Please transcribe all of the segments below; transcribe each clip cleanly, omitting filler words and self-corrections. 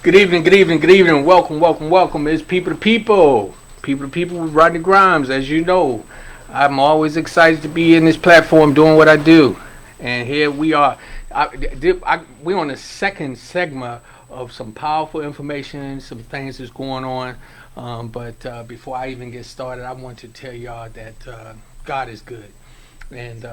Good evening, good evening, good evening. Welcome, welcome, welcome. It's People to People. People to People with Rodney Grimes. As you know, I'm always excited to be in this platform doing what I do. And here we are. We're on the second segment of some powerful information, some things that's going on. But before I even get started, I want to tell y'all that God is good. And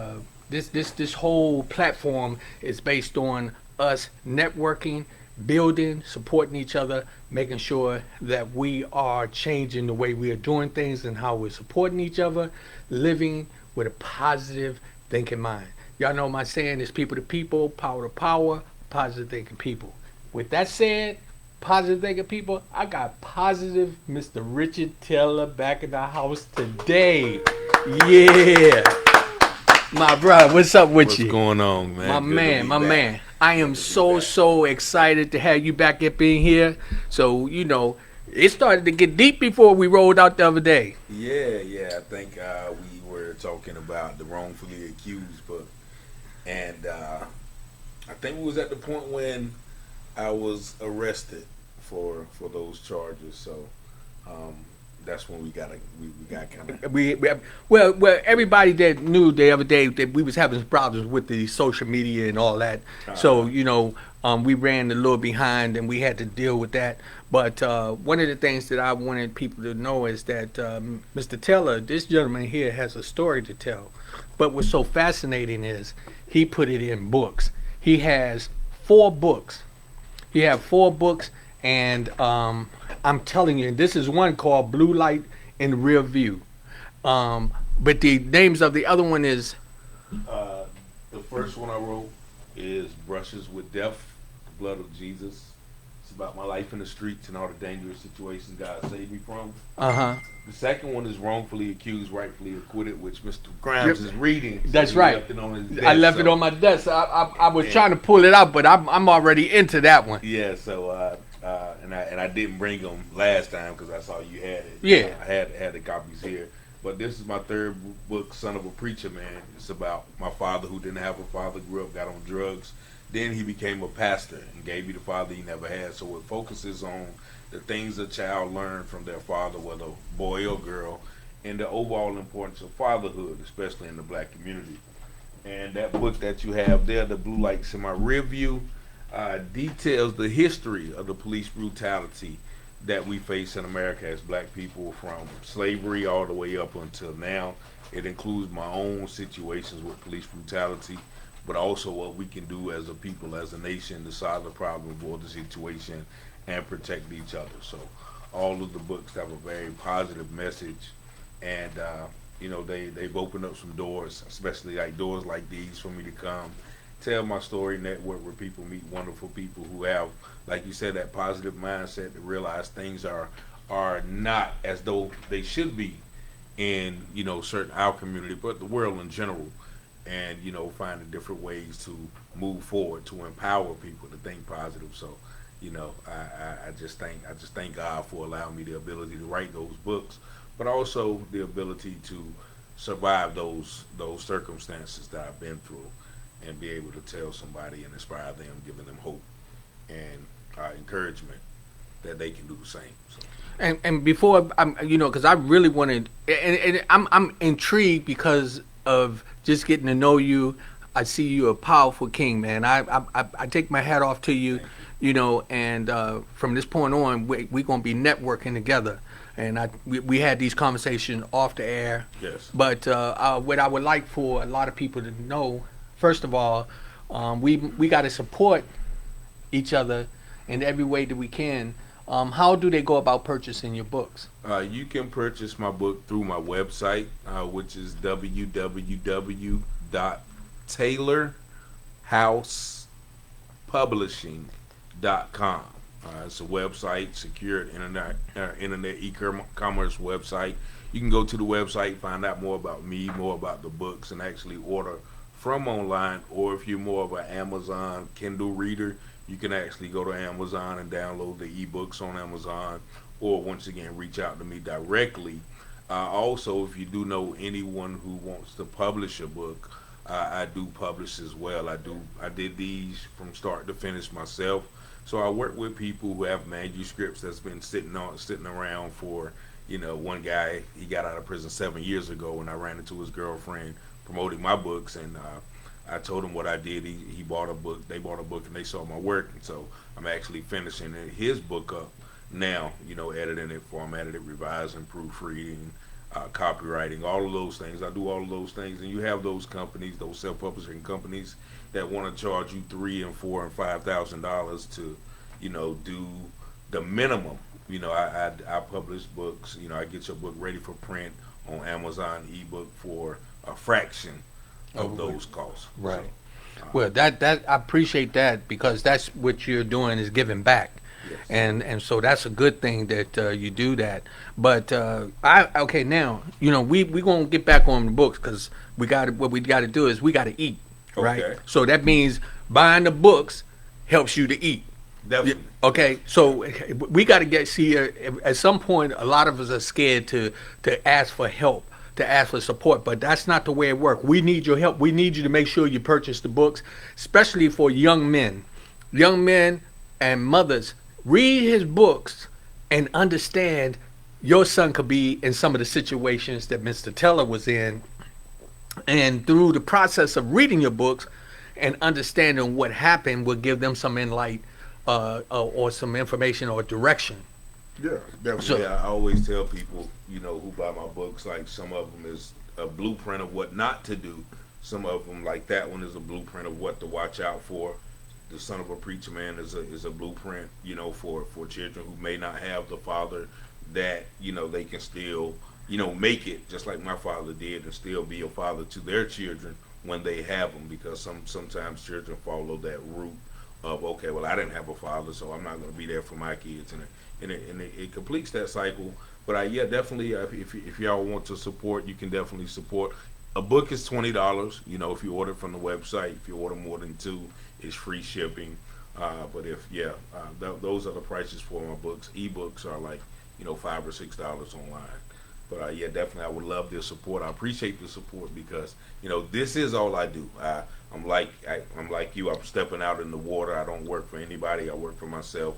this whole platform is based on us networking, building, supporting each other, making sure that we are changing the way we are doing things and how we're supporting each other, living with a positive thinking mind. Y'all know my saying is people to people, power to power, positive thinking people. With that said, positive thinking people, I got positive Mr. Richard Taylor back in the house today. Yeah. My brother, what's up with What's you? going on, man? My Good to man, be my back. man. I am Good to be back. so excited to have you back up in here. So, it started to get deep before we rolled out the other day. Yeah. I think we were talking about the wrongfully accused, and I think we was at the point when I was arrested for those charges. So um, that's when we got kind of. Well, everybody that knew the other day that we was having problems with the social media and all that. So, Uh, we ran a little behind and we had to deal with that. But one of the things that I wanted people to know is that Mr. Taylor, this gentleman here, has a story to tell. But what's so fascinating is he put it in books. He has 4 books. He have 4 books, and I'm telling you, this is one called Blue Light in Rear View. But the names of the other one is uh, the first one I wrote is Brushes with Death, the Blood of Jesus. It's about my life in the streets and all the dangerous situations God saved me from. uh huh. The second one is Wrongfully Accused, Rightfully Acquitted, which Mr. Grimes is reading. So That's he right. left it on his I desk. left it So, on my desk. I was and trying to pull it out, but I'm already into that one. yeah, so and I didn't bring them last time because I saw you had it. Yeah. I had the copies here. But this is my third book, Son of a Preacher Man. It's about my father who didn't have a father, grew up, got on drugs. Then he became a pastor and gave me the father he never had. So it focuses on the things a child learned from their father, whether boy or girl, and the overall importance of fatherhood, especially in the black community. And that book that you have there, The Blue Lights in My Rear View, details the history of the police brutality that we face in America as black people from slavery all the way up until now. It includes my own situations with police brutality, but also what we can do as a people, as a nation, to solve the problem, avoid the situation, and protect each other. So all of the books have a very positive message, and they've opened up some doors, especially like doors like these, for me to come tell my story, network where people meet wonderful people who have, like you said, that positive mindset to realize things are not as though they should be in certain our community, but the world in general, and finding different ways to move forward to empower people to think positive. So I just thank God for allowing me the ability to write those books, but also the ability to survive those circumstances that I've been through, and be able to tell somebody and inspire them, giving them hope and encouragement that they can do the same. So, And before I'm, because I really wanted, and I'm intrigued because of just getting to know you. I see you a powerful king, man. I take my hat off to you, thank you. and from this point on, we gonna be networking together. And we had these conversations off the air, Yes. but what I would like for a lot of people to know, first of all, we got to support each other in every way that we can. How do they go about purchasing your books? You can purchase my book through my website, which is www.taylorhousepublishing.com. It's a website, secured internet e-commerce website. You can go to the website, find out more about me, more about the books, and actually order from online. Or if you're more of an Amazon Kindle reader, you can actually go to Amazon and download the ebooks on Amazon, or once again reach out to me directly. Also, if you do know anyone who wants to publish a book, I do publish as well. I did these from start to finish myself. So I work with people who have manuscripts that's been sitting around for, one guy, he got out of prison 7 years ago, and I ran into his girlfriend promoting my books, and I told him what I did. He bought a book. They bought a book, and they saw my work, and so I'm actually finishing his book up now. Editing it, formatting it, revising, proofreading, copywriting, all of those things. I do all of those things, and you have those companies, those self-publishing companies, that want to charge you $3,000 and $4,000 and $5,000 to, do the minimum. I publish books. I get your book ready for print on Amazon ebook for a fraction of those costs. Right. So, well, that I appreciate that, because that's what you're doing, is giving back. yes. And so that's a good thing that you do that. But okay, now we gonna get back on the books, because what we got to do is we got to eat, right? Okay. So that means buying the books helps you to eat. Definitely. Okay, so we got to see at some point. A lot of us are scared to ask for help, to ask for support, but that's not the way it works. We need your help. We need you to make sure you purchase the books, especially for young men and mothers. Read his books and understand your son could be in some of the situations that Mr. Teller was in, and through the process of reading your books and understanding what happened will give them some insight or some information or direction. Yeah, definitely. So, I always tell people, who buy my books, like, some of them is a blueprint of what not to do. Some of them, like that one, is a blueprint of what to watch out for. The Son of a Preacher Man is a blueprint, for children who may not have the father, that, they can still, make it just like my father did, and still be a father to their children when they have them, because sometimes children follow that route of, okay, well, I didn't have a father, so I'm not going to be there for my kids, and it completes that cycle. But yeah, definitely, if y'all want to support, you can definitely support. A book is $20. If you order from the website, if you order more than 2, it's free shipping. But those are the prices for my books. Ebooks are like $5 or $6 online. But yeah, definitely, I would love their support. I appreciate the support, because this is all I do. I'm like you. I'm stepping out in the water. I don't work for anybody. I work for myself.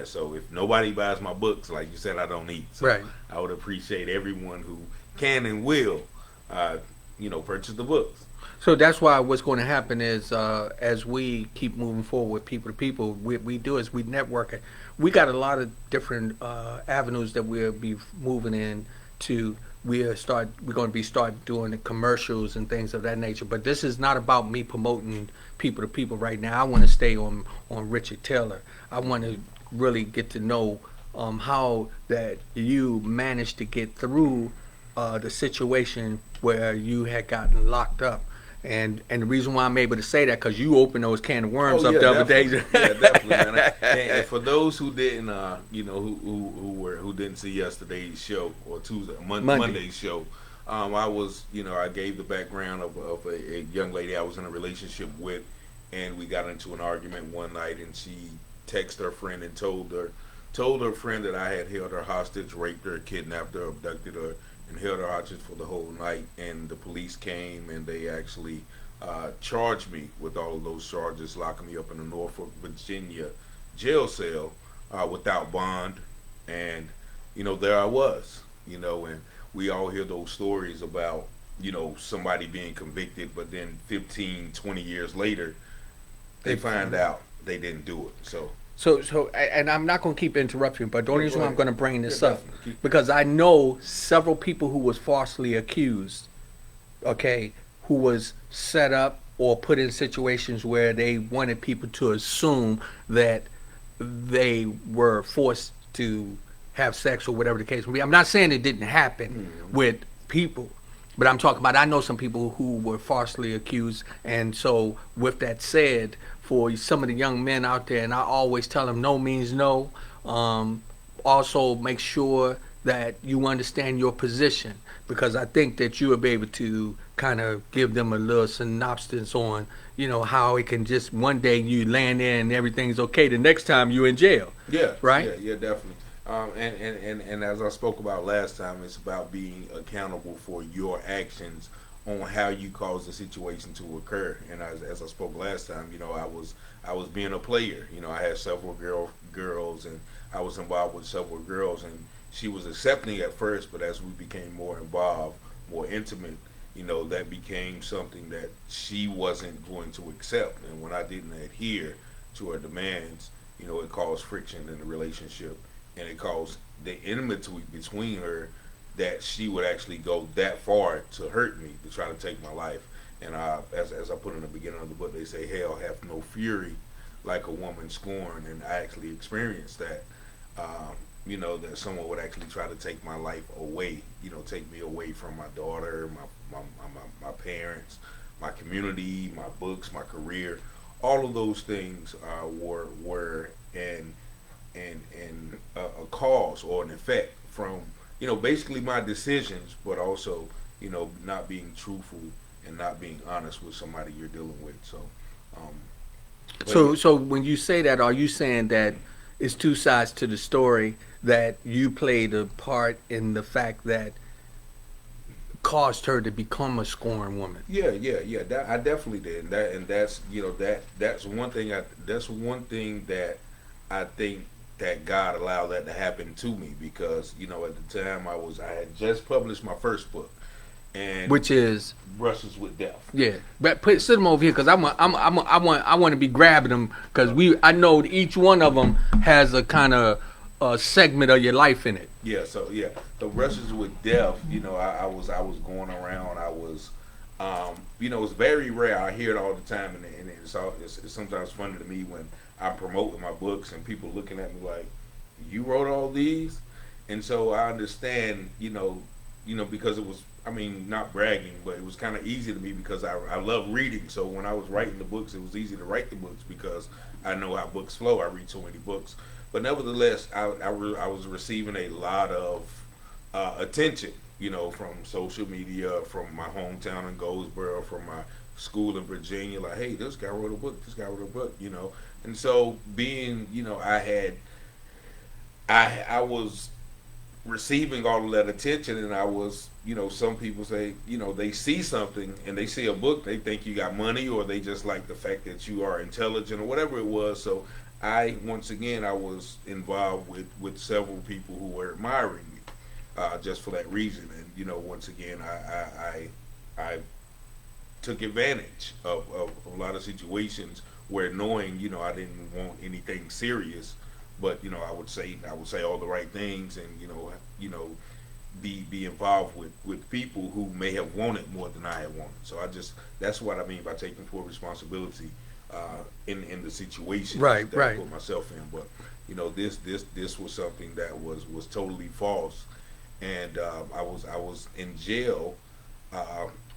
So if nobody buys my books, like you said, I don't eat. So right. I would appreciate everyone who can and will, purchase the books. So that's why what's going to happen is, as we keep moving forward with people to people, we do is we network it. We got a lot of different avenues that we'll be moving in to. We're going to be start doing the commercials and things of that nature. But this is not about me promoting people to people right now. I want to stay on Richard Taylor. I want to really get to know how that you managed to get through the situation where you had gotten locked up. And the reason why I'm able to say that, because you opened those can of worms up the other day. Yeah, definitely, man. And for those who didn't, who didn't see yesterday's show, or Monday's show, I was, I gave the background of a young lady I was in a relationship with, and we got into an argument one night, and she texted her friend and told her friend that I had held her hostage, raped her, kidnapped her, abducted her, and held her hostage for the whole night. And the police came, and they actually charged me with all of those charges, locking me up in a Norfolk, Virginia jail cell without bond. And there I was, and we all hear those stories about somebody being convicted, but then 15, 20 years later they find out they didn't do it. So, and I'm not going to keep interrupting, but the only reason why I'm going to bring this up, because I know several people who was falsely accused, okay, who was set up or put in situations where they wanted people to assume that they were forced to have sex or whatever the case may be. I'm not saying it didn't happen with people, but I'm talking about, I know some people who were falsely accused. And so with that said, for some of the young men out there, and I always tell them no means no. Also make sure that you understand your position, because I think that you will be able to kind of give them a little synopsis on, how it can just one day you land there and everything's okay, the next time you're in jail. Yeah. Right? Yeah, definitely. And as I spoke about last time, it's about being accountable for your actions on how you cause the situation to occur. And as I spoke last time, I was being a player. I had several girls, and I was involved with several girls, and she was accepting at first, but as we became more involved, more intimate, that became something that she wasn't going to accept. And when I didn't adhere to her demands, it caused friction in the relationship, and it caused the enmity between her, that she would actually go that far to hurt me, to try to take my life. And as I put in the beginning of the book, they say, hell hath no fury like a woman scorned. And I actually experienced that, that someone would actually try to take my life away, take me away from my daughter, my parents, my community, my books, my career. All of those things were a cause or an effect from basically my decisions, but also not being truthful and not being honest with somebody you're dealing with. So, So when you say that, are you saying that it's two sides to the story, that you played a part in the fact that caused her to become a scorned woman? yeah. That I definitely did. That's one thing. That's one thing that I think that God allowed that to happen to me, because at the time I had just published my first book, and Which is, Brushes with Death. yeah, but sit them over here, because I want to be grabbing them, because I know each one of them has a kind of segment of your life in it. So Brushes with Death. I was going around. I was, it's very rare. I hear it all the time, and it's sometimes funny to me when I'm promoting my books and people looking at me like, you wrote all these? And so I understand, because it was, not bragging, but it was kind of easy to me, because I love reading. So when I was writing the books, it was easy to write the books because I know how books flow. I read so many books. But nevertheless, I was receiving a lot of attention, from social media, from my hometown in Goldsboro, from my school in Virginia. Like, hey, this guy wrote a book. This guy wrote a book. And so being, I was receiving all of that attention, and I was, some people say, they see something and they see a book, they think you got money, or they just like the fact that you are intelligent, or whatever it was. So I was involved with several people who were admiring me, just for that reason. And, once again, I took advantage of a lot of situations where, knowing, I didn't want anything serious, but I would say all the right things, and be involved with people who may have wanted more than I had wanted. So that's what I mean by taking full responsibility in the situation that I put myself in. But this was something that was totally false, and I was in jail.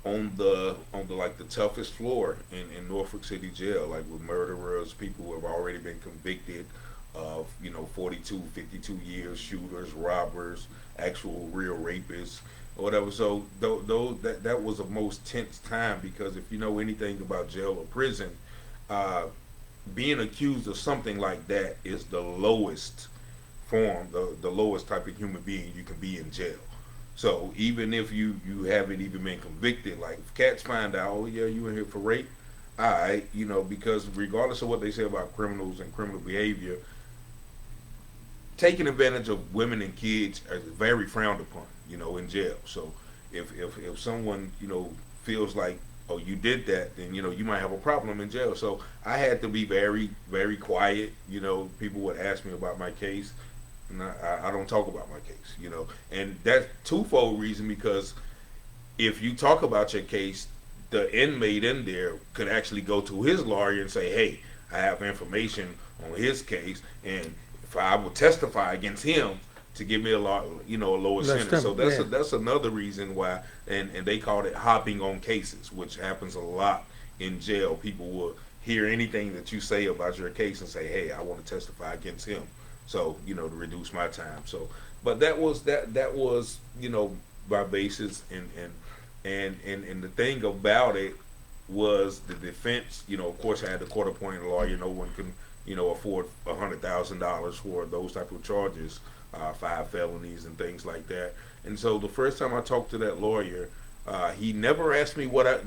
On the like the toughest floor in Norfolk City Jail, like with murderers, people who have already been convicted of 42, 52 years, shooters, robbers, actual real rapists, or whatever. So that was the most tense time, because if you know anything about jail or prison, being accused of something like that is the lowest form, the lowest type of human being you can be in jail. So even if you haven't even been convicted, like if cats find out, oh yeah, you in here for rape, all right, because regardless of what they say about criminals and criminal behavior, taking advantage of women and kids is very frowned upon, in jail. So if someone, feels like, oh, you did that, then, you might have a problem in jail. So I had to be very, very quiet. People would ask me about my case, and I don't talk about my case, and that's twofold reason, because if you talk about your case, the inmate in there could actually go to his lawyer and say, hey, I have information on his case, and if I will testify against him to give me a lower sentence. So that's another reason why, and they called it hopping on cases, which happens a lot in jail. People will hear anything that you say about your case and say, hey, I want to testify against him. So, to reduce my time. So, but that was my basis, and the thing about it was the defense. Of course, I had the court-appointed lawyer. No one can, afford $100,000 for those type of charges, 5 felonies and things like that. And so the first time I talked to that lawyer, He never asked me what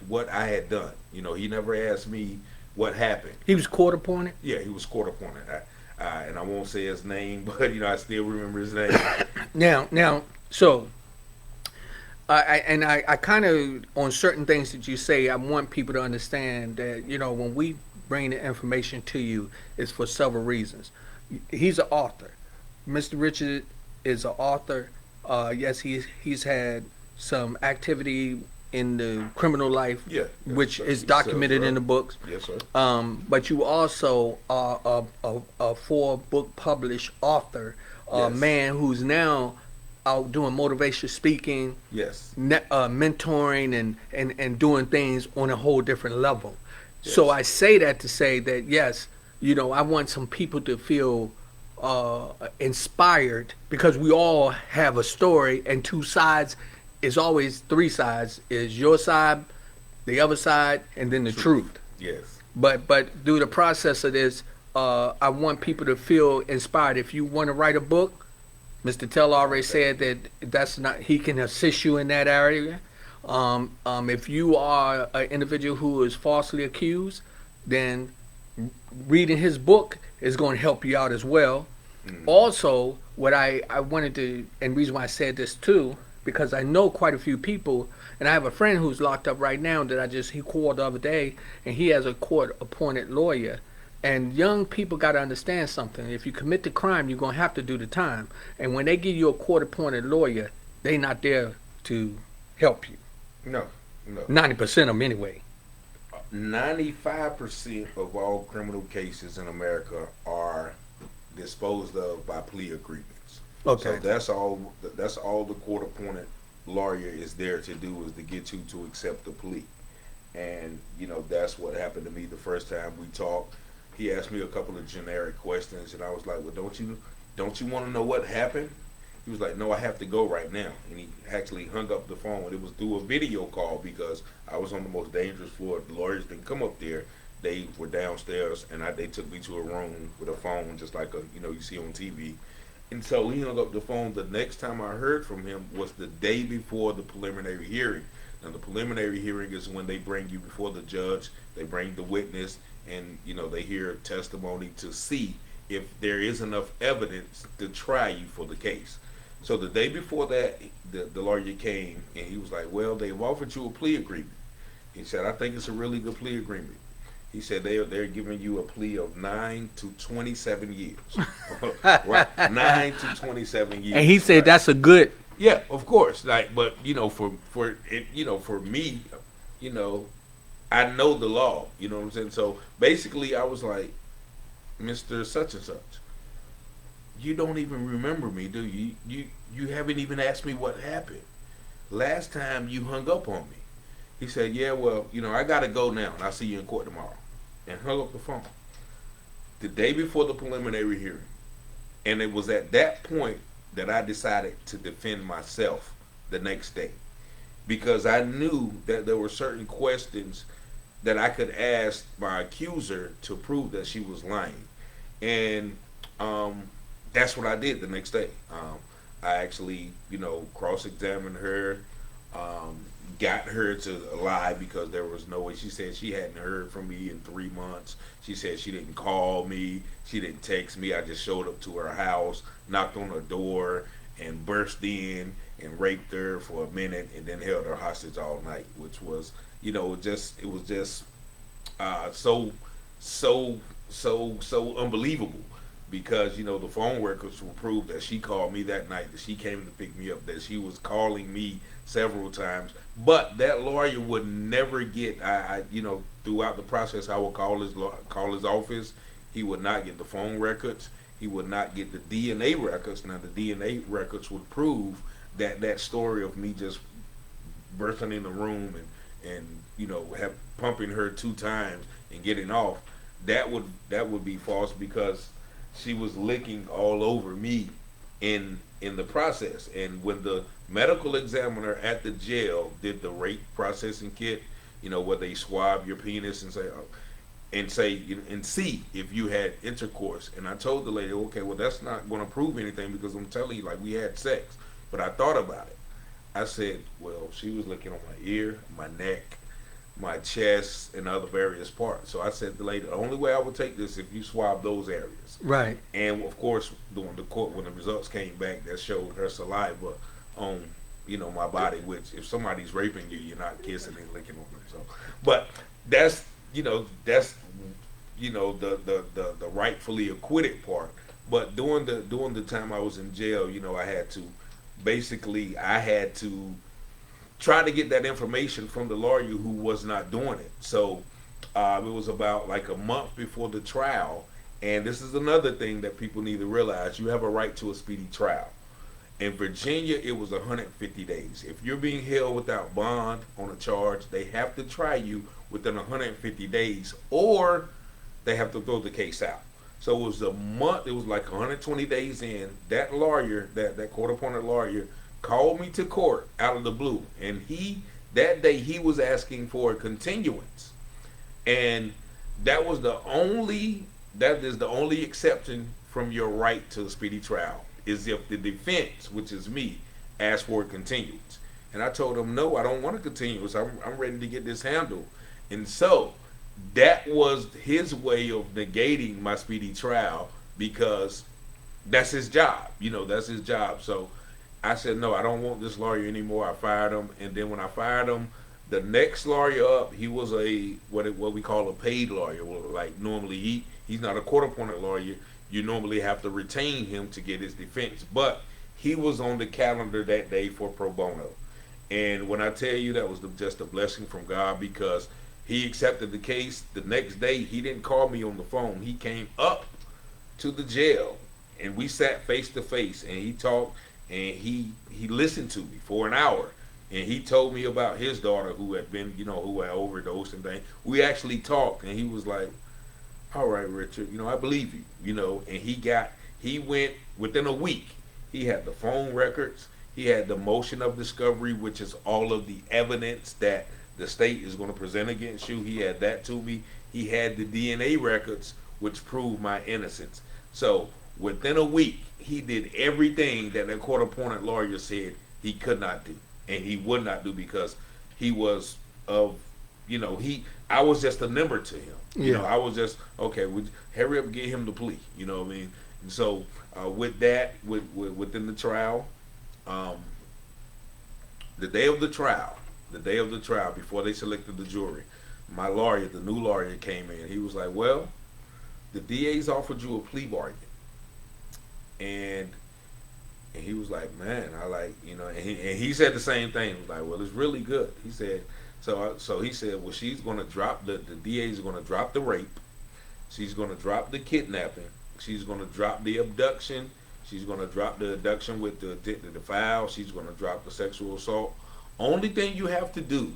what I had done. He never asked me what happened. He was court appointed. Yeah, he was court appointed. And I won't say his name, but I still remember his name. Now, so I kind of on certain things that you say, I want people to understand that when we bring the information to you, it's for several reasons. He's an author. Mr. Richard is an author. Yes, he's had some activity in the criminal life, Yeah, which is documented in the books. Yes, sir. But you also are a 4-book published author, a Yes. man who's now out doing motivation speaking, Yes. mentoring, and doing things on a whole different level. So I say that to say that yes, I want some people to feel inspired, because we all have a story, and two sides is always 3 sides: is your side, the other side, and then the truth. Yes. But through the process of this, I want people to feel inspired. If you want to write a book, Mr. Tell already said that's not. He can assist you in that area. If you are an individual who is falsely accused, then reading his book is going to help you out as well. Also, what I wanted to, and reason why I said this too, because I know quite a few people, and I have a friend who's locked up right now that he called the other day, and he has a court-appointed lawyer. And young people got to understand something. If you commit the crime, you're going to have to do the time. And when they give you a court-appointed lawyer, they not there to help you. No. 90% of them anyway. 95% of all criminal cases in America are disposed of by plea agreements. Okay. So that's all the court appointed lawyer is there to do, is to get you to accept the plea. And that's what happened to me the first time we talked. He asked me a couple of generic questions, and I was like, well, don't you want to know what happened? He was like, no, I have to go right now. And he actually hung up the phone. It was through a video call, because I was on the most dangerous floor. The lawyers didn't come up there. They were downstairs, and they took me to a room with a phone, just like you see on TV. And so he hung up the phone. The next time I heard from him was the day before the preliminary hearing. Now, the preliminary hearing is when they bring you before the judge. They bring the witness, and they hear testimony to see if there is enough evidence to try you for the case. So the day before that, the lawyer came, and he was like, well, they've offered you a plea agreement. He said, I think it's a really good plea agreement. He said they're giving you a plea of 9 to 27 years. Right? 9 to 27 years. And he said right? that's a good. Yeah, of course. But for me, I know the law. You know what I'm saying? So basically, I was like, Mr. Such and Such, you don't even remember me, do you? You haven't even asked me what happened. Last time you hung up on me. He said, yeah, well, I got to go now, and I'll see you in court tomorrow. And hung up the phone. The day before the preliminary hearing. And it was at that point that I decided to defend myself the next day. Because I knew that there were certain questions that I could ask my accuser to prove that she was lying. And that's what I did the next day. I actually, cross-examined her, got her to lie, because there was no way. She said she hadn't heard from me in 3 months. She said she didn't call me. She didn't text me. I just showed up to her house, knocked on her door, and burst in and raped her for a minute, and then held her hostage all night, which was, it was just so unbelievable. Because the phone records will prove that she called me that night, that she came to pick me up, that she was calling me several times. But that lawyer would never get. Throughout the process, I would call his office. He would not get the phone records. He would not get the DNA records. Now, the DNA records would prove that story of me just bursting in the room and pumping her 2 times and getting off. That would be false, because she was licking all over me in the process. And when the medical examiner at the jail did the rape processing kit, where they swab your penis and see if you had intercourse. And I told the lady, okay, well, that's not going to prove anything, because I'm telling you, like, we had sex. But I thought about it. I said, well, she was looking on my ear, my neck, my chest, and other various parts. So I said to the lady, the only way I would take this if you swab those areas. Right. And of course, during the court, when the results came back, that showed her saliva on, my body. Which, if somebody's raping you, you're not kissing and licking on them. So, but that's, the rightfully acquitted part. But during the time I was in jail, I had to try to get that information from the lawyer who was not doing it. So it was about like a month before the trial. And this is another thing that people need to realize. You have a right to a speedy trial. In Virginia, it was 150 days. If you're being held without bond on a charge, they have to try you within 150 days, or they have to throw the case out. So it was a month. It was like 120 days in. That lawyer, that court-appointed lawyer, called me to court out of the blue, and that day he was asking for a continuance, and that is the only exception from your right to a speedy trial is if the defense, which is me, asked for a continuance. And I told him, no, I don't want a continuance. I'm ready to get this handled. And so that was his way of negating my speedy trial, because that's his job. That's his job. So I said, no, I don't want this lawyer anymore. I fired him. And then when I fired him, the next lawyer up, he was what we call a paid lawyer. Well, like normally he's not a court-appointed lawyer. You normally have to retain him to get his defense. But he was on the calendar that day for pro bono. And when I tell you, that was just a blessing from God, because he accepted the case. The next day, he didn't call me on the phone. He came up to the jail, and we sat face to face, and he talked, and he listened to me for an hour. And he told me about his daughter who had been, who had overdosed and things. We actually talked, and he was like, all right, Richard, I believe you, and he went within a week. He had the phone records. He had the motion of discovery, which is all of the evidence that the state is going to present against you. He had that to me. He had the DNA records, which proved my innocence. So within a week, he did everything that the court-appointed lawyer said he could not do, and he would not do, because he was I was just a number to him. Yeah. I was just, okay, hurry up, get him the plea. You know what I mean? And so with that, within the trial, the day of the trial, before they selected the jury, my lawyer, the new lawyer, came in. He was like, well, the DA's offered you a plea bargain. And he was like, man, I like, and he said the same thing. He was like, well, it's really good. He said, so he said, well, she's going to drop, the DA is going to drop the rape. She's going to drop the kidnapping. She's going to drop the abduction. She's going to drop the abduction with the file. She's going to drop the sexual assault. Only thing you have to do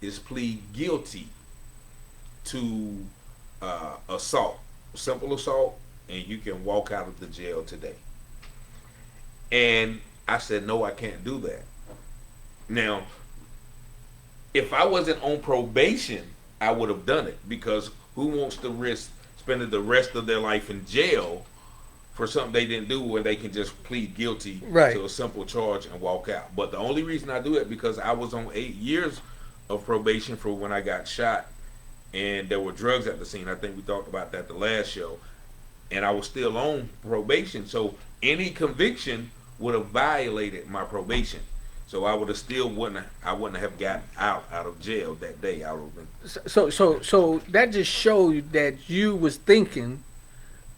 is plead guilty to assault, simple assault, and you can walk out of the jail today. And I said, no, I can't do that. Now, if I wasn't on probation, I would have done it, because who wants to risk spending the rest of their life in jail for something they didn't do, when they can just plead guilty to a simple charge and walk out? But the only reason I do it, because I was on 8 years of probation for when I got shot, and there were drugs at the scene. I think we talked about that the last show. And I was still on probation, so any conviction would have violated my probation. So I would have I wouldn't have gotten out of jail that day. I would have been. So that just showed that you was thinking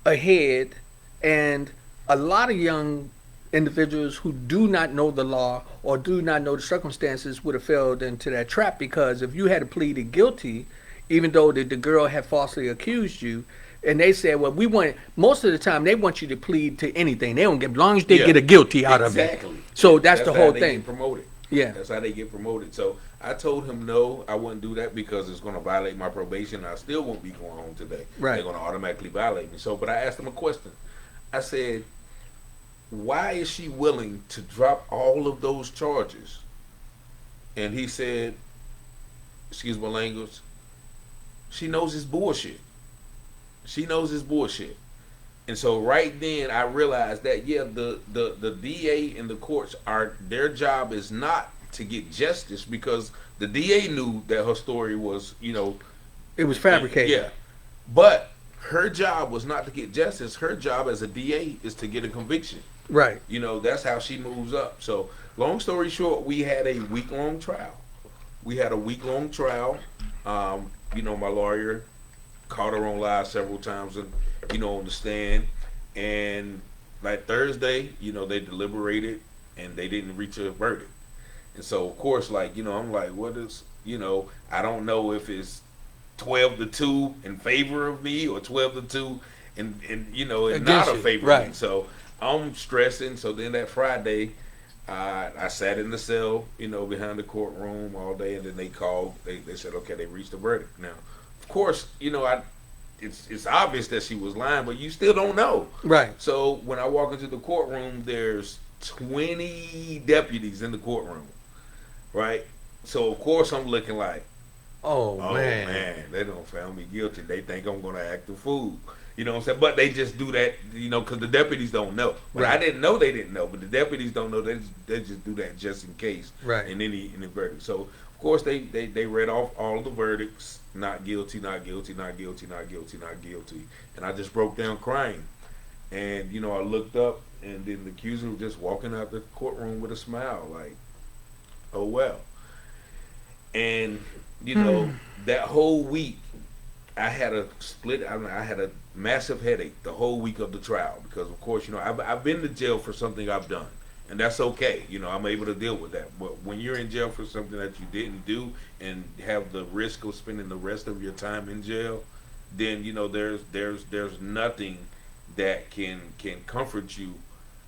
ahead, and a lot of young individuals who do not know the law or do not know the circumstances would have fell into that trap, because if you had pleaded guilty, even though the girl had falsely accused you, and they said, well, most of the time they want you to plead to anything. They don't get, as long as they get a guilty out of it. Exactly. So that's the whole thing. thing. Get promoted. Yeah. That's how they get promoted. So I told him, no, I wouldn't do that, because it's going to violate my probation. I still won't be going home today. Right. They're going to automatically violate me. So, but I asked him a question. I said, why is she willing to drop all of those charges? And he said, excuse my language, she knows it's bullshit. She knows it's bullshit. And so right then I realized that, the DA and the courts, their job is not to get justice because the DA knew that her story was, It was fabricated. yeah. But her job was not to get justice. Her job as a DA is to get a conviction. Right. That's how she moves up. So, long story short, we had a week-long trial. My lawyer caught her on live several times and, on the stand. And like Thursday, they deliberated and they didn't reach a verdict. And so, of course, I'm like, what is, I don't know if it's 12-2 in favor of me or 12-2 and not a favor of me. So I'm stressing. So then that Friday, I sat in the cell, behind the courtroom all day, and then they called. They said, okay, they reached a verdict. Now, of course, it's obvious that she was lying, but you still don't know. Right. So when I walk into the courtroom, there's 20 deputies in the courtroom, right? So of course I'm looking like, oh man, they don't found me guilty. They think I'm gonna act a fool. You know what I'm saying? But they just do that, because the deputies don't know. But Right. I didn't know they didn't know. But the deputies don't know. They just do that just in case. Right. In any verdict. So of course they read off all of the verdicts: not guilty, not guilty, not guilty, not guilty, not guilty. And I just broke down crying. And I looked up, and then the accuser was just walking out the courtroom with a smile, like, oh well. And that whole week, I had a I had a massive headache the whole week of the trial because, of course, I've been to jail for something I've done, and that's okay. I'm able to deal with that. But when you're in jail for something that you didn't do and have the risk of spending the rest of your time in jail, then there's nothing that can comfort you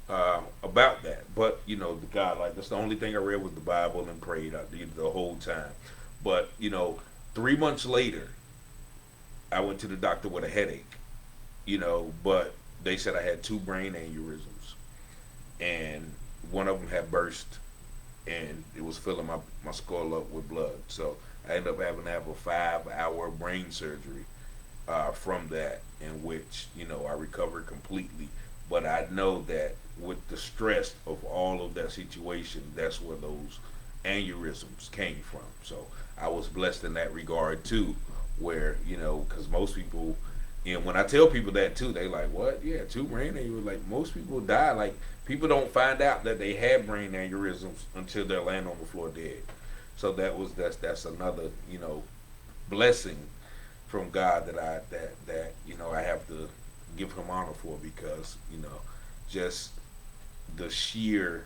about that. But the God, that's the only thing I read was the Bible and prayed the whole time. But 3 months later, I went to the doctor with a headache, but they said I had 2 brain aneurysms, and one of them had burst, and it was filling my skull up with blood. So I ended up having to have a 5-hour brain surgery from that, in which I recovered completely. But I know that with the stress of all of that situation, that's where those aneurysms came from. So I was blessed in that regard too, where because most people, and when I tell people that too, they like, what? Yeah, 2 brain aneurysms. Like, most people die. Like, people don't find out that they had brain aneurysms until they're laying on the floor dead. So that's another blessing from God that I have to give him honor for, because just the sheer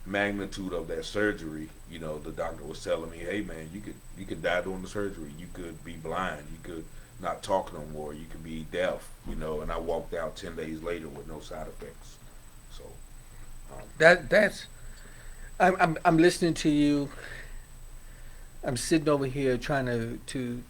magnitude of that surgery. The doctor was telling me, hey man, you could die during the surgery. You could be blind. You could not talk no more. You could be deaf. And I walked out 10 days later with no side effects. So that's I'm listening to you. I'm sitting over here trying to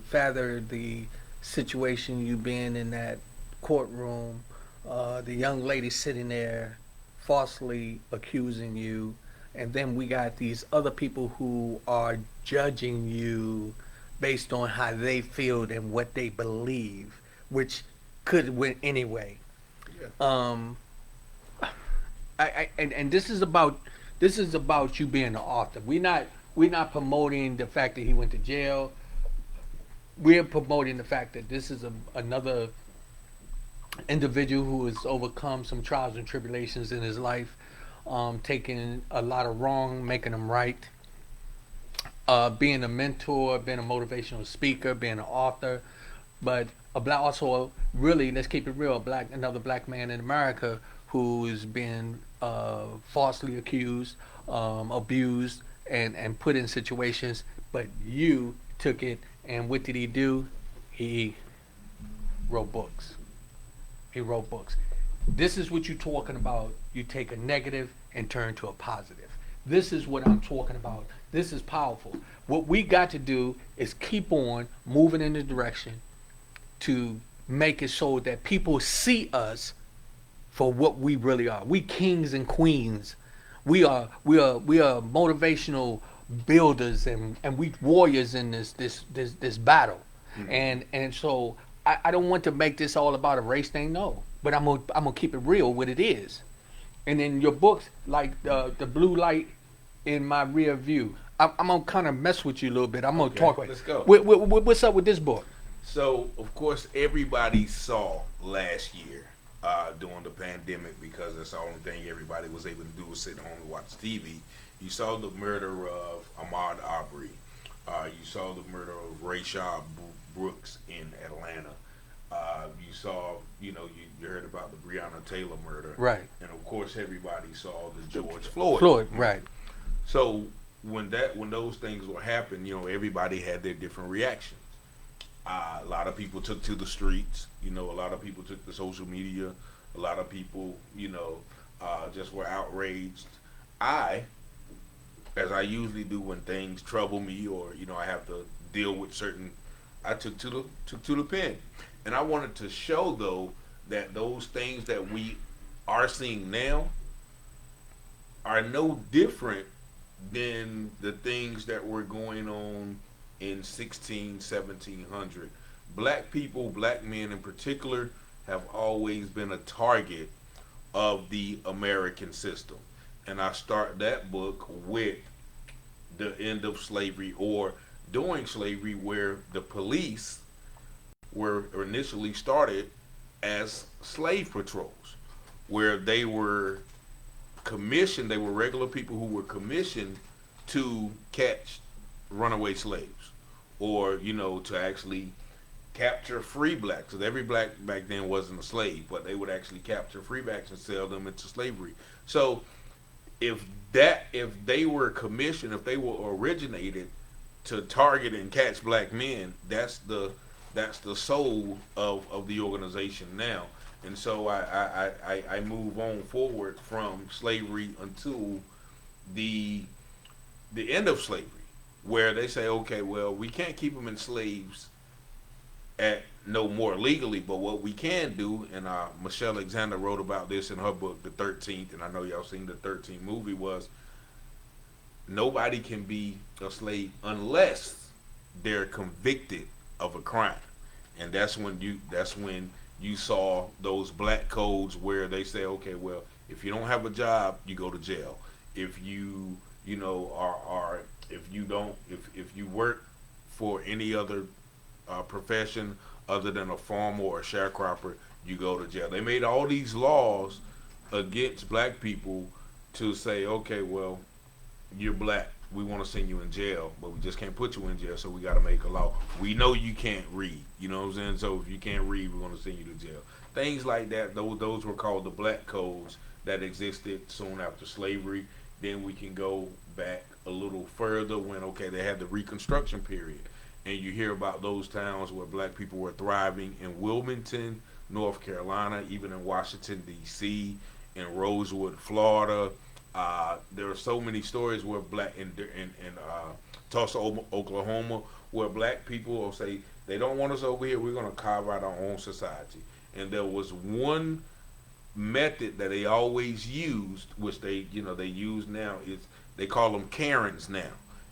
fathom the situation you been in that courtroom. The young lady sitting there falsely accusing you, and then we got these other people who are judging you based on how they feel and what they believe, which could win anyway. yeah. And this is about you being an author. We're not promoting the fact that he went to jail. We're promoting the fact that this is another individual who has overcome some trials and tribulations in his life, taking a lot of wrong, making them right, being a mentor, being a motivational speaker, being an author, but also really, let's keep it real, another black man in America who is being falsely accused, abused, and put in situations. But you took it, and what did he do? He wrote books. This is what you're talking about. You take a negative and turn to a positive. This is what I'm talking about. This is powerful. What we got to do is keep on moving in the direction to make it so that people see us for what we really are. We kings and queens. We are motivational builders, and we warriors in this battle. Mm-hmm. And so I don't want to make this all about a race thing, no. But I'm gonna keep it real what it is. And in your books, like the blue light in my rear view. I'm gonna kind of mess with you a little bit. I'm gonna Okay, talk. let's go. What's up with this book? So, of course, everybody saw last year during the pandemic, because that's the only thing everybody was able to do was sit home and watch TV. You saw the murder of Ahmaud Arbery. You saw the murder of Rayshard Brooks in Atlanta. You saw, you heard about the Breonna Taylor murder. Right. And of course, everybody saw the George Floyd. Floyd. Right. So when those things were happening, everybody had their different reactions. A lot of people took to the streets. A lot of people took to social media. A lot of people, just were outraged. I, as I usually do when things trouble me, or I have to deal with certain, I took to the pen, and I wanted to show though that those things that we are seeing now are no different than the things that were going on in 1700. Black people, black men in particular, have always been a target of the American system. And I start that book with the end of slavery, or during slavery, where the police were initially started as slave patrols, where they were commissioned, they were regular people who were commissioned to catch runaway slaves, or to actually capture free blacks, because every black back then wasn't a slave, but they would actually capture free blacks and sell them into slavery. So if they were commissioned, if they were originated to target and catch black men, that's the soul of the organization now. And so I move on forward from slavery until the end of slavery, where they say, okay, well, we can't keep them in slaves at no more legally, but what we can do, and Michelle Alexander wrote about this in her book, The 13th, and I know y'all seen the 13th movie, was nobody can be a slave unless they're convicted of a crime. And that's when you saw those black codes where they say, okay, well, if you don't have a job, you go to jail. If you are if you work for any other profession other than a farmer or a sharecropper, you go to jail. They made all these laws against black people to say, okay, well, you're black, we want to send you in jail, but we just can't put you in jail, so we got to make a law. We know you can't read, you know what I'm saying? So if you can't read, we're going to send you to jail. Things like that, those were called the black codes that existed soon after slavery. Then we can go back a little further when, okay, they had the Reconstruction period. And you hear about those towns where black people were thriving in Wilmington, North Carolina, even in Washington, D.C., in Rosewood, Florida. There are so many stories where black in Tulsa, Oklahoma, where black people will say, they don't want us over here, we're going to carve out our own society. And there was one method that they always used, which they use now, is they call them Karens now.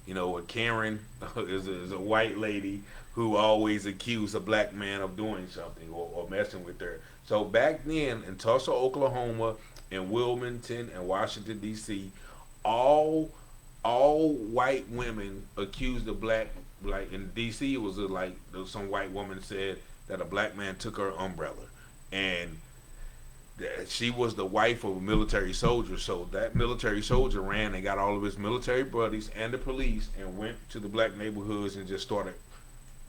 A Karen is a white lady who always accused a black man of doing something, or messing with her. So back then in Tulsa, Oklahoma, in Wilmington and Washington D.C., all white women accused a black, like in D.C. it was like some white woman said that a black man took her umbrella, and she was the wife of a military soldier. So that military soldier ran and got all of his military buddies and the police and went to the black neighborhoods and just started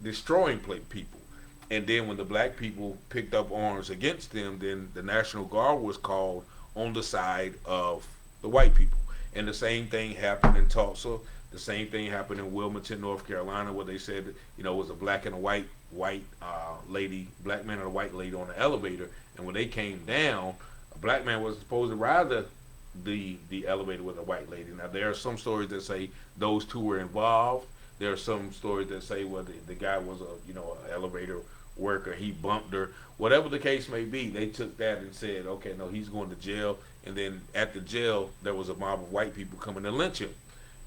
destroying people. And then when the black people picked up arms against them, then the National Guard was called on the side of the white people. And the same thing happened in Tulsa. The same thing happened in Wilmington, North Carolina, where they said, it was a black and a white lady, black man and a white lady on the elevator. And when they came down, a black man was supposed to ride the elevator with a white lady. Now, there are some stories that say those two were involved. There are some stories that say, well, the guy was an elevator worker, he bumped her. Whatever the case may be, they took that and said, okay, no, he's going to jail. And then at the jail, there was a mob of white people coming to lynch him.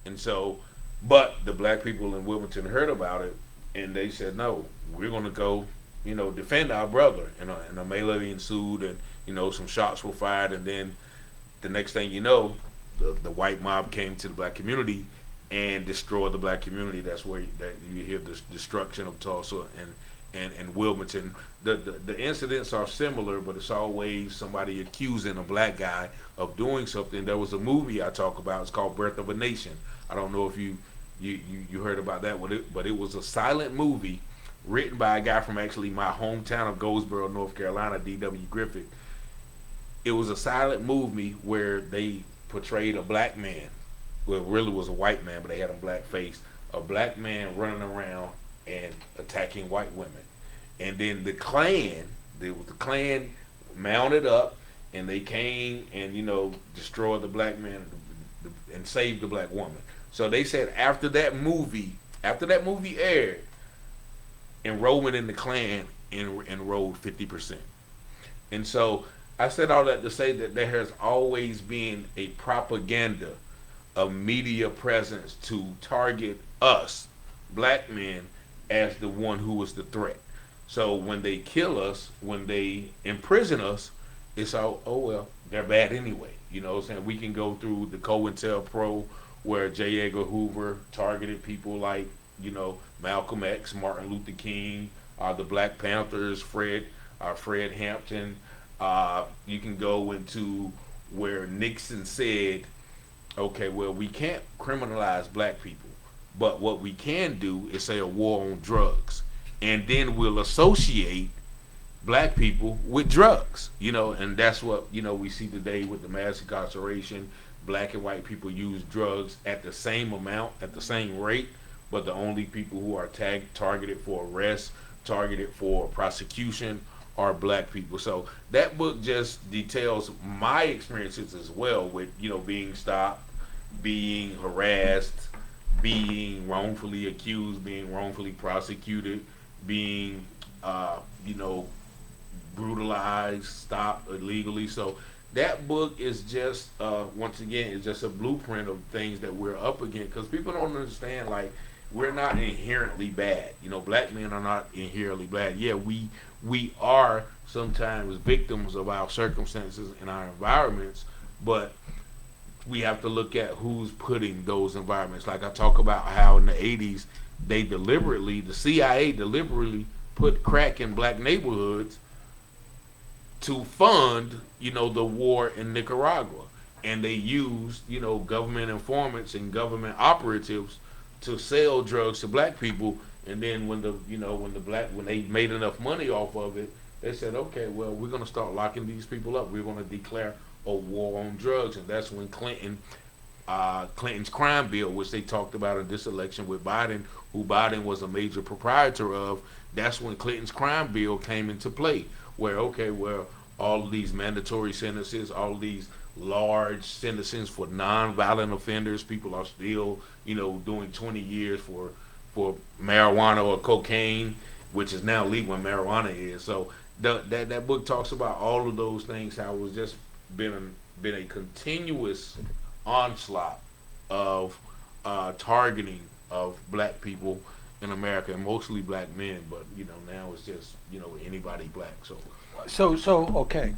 And so, but the black people in Wilmington heard about it, and they said, no, we're going to go, defend our brother. And a melee ensued, and, some shots were fired, and then the next thing you know, the white mob came to the black community and destroyed the black community. That's where that you hear the destruction of Tulsa and Wilmington. The incidents are similar, but it's always somebody accusing a black guy of doing something. There was a movie I talk about. It's called Birth of a Nation. I don't know if you heard about that one, but it was a silent movie written by a guy from actually my hometown of Goldsboro, North Carolina, D.W. Griffith. It was a silent movie where they portrayed a black man. Well, it really was a white man, but they had a black face. A black man running around and attacking white women. And then the Klan mounted up, and they came and, destroyed the black man and saved the black woman. So they said after that movie aired, enrollment in the Klan enrolled 50%. And so I said all that to say that there has always been a propaganda, a media presence to target us, black men, as the one who was the threat. So when they kill us, when they imprison us, it's all, oh well, they're bad anyway. You know what I'm saying? We can go through the COINTELPRO where J. Edgar Hoover targeted people like, Malcolm X, Martin Luther King, the Black Panthers, Fred Hampton. You can go into where Nixon said, okay, well, we can't criminalize black people, but what we can do is say a war on drugs, and then we'll associate black people with drugs, and that's what, we see today with the mass incarceration. Black and white people use drugs at the same amount, at the same rate, but the only people who are targeted for arrest, targeted for prosecution, are black people. So that book just details my experiences as well with, being stopped, being harassed, being wrongfully accused, being wrongfully prosecuted, being, brutalized, stopped illegally. So that book is just, once again, it's just a blueprint of things that we're up against, because people don't understand, like, we're not inherently bad. Black men are not inherently bad. Yeah, we are sometimes victims of our circumstances and our environments, but we have to look at who's putting those environments. Like I talk about how in the 80s, the CIA deliberately put crack in black neighborhoods to fund, the war in Nicaragua. And they used, government informants and government operatives to sell drugs to black people. And then when they made enough money off of it, they said, okay, well, we're going to start locking these people up. We're going to declare a war on drugs. And that's when Clinton's crime bill, which they talked about in this election with Biden, who Biden was a major proprietor of, that's when Clinton's crime bill came into play, where, okay, well, all of these mandatory sentences, all of these large sentences for non-violent offenders, people are still, doing 20 years for marijuana or cocaine, which is now legal when marijuana is. So that book talks about all of those things, how it's just been a continuous onslaught of targeting of black people in America, and mostly black men, but now it's just anybody black. So okay.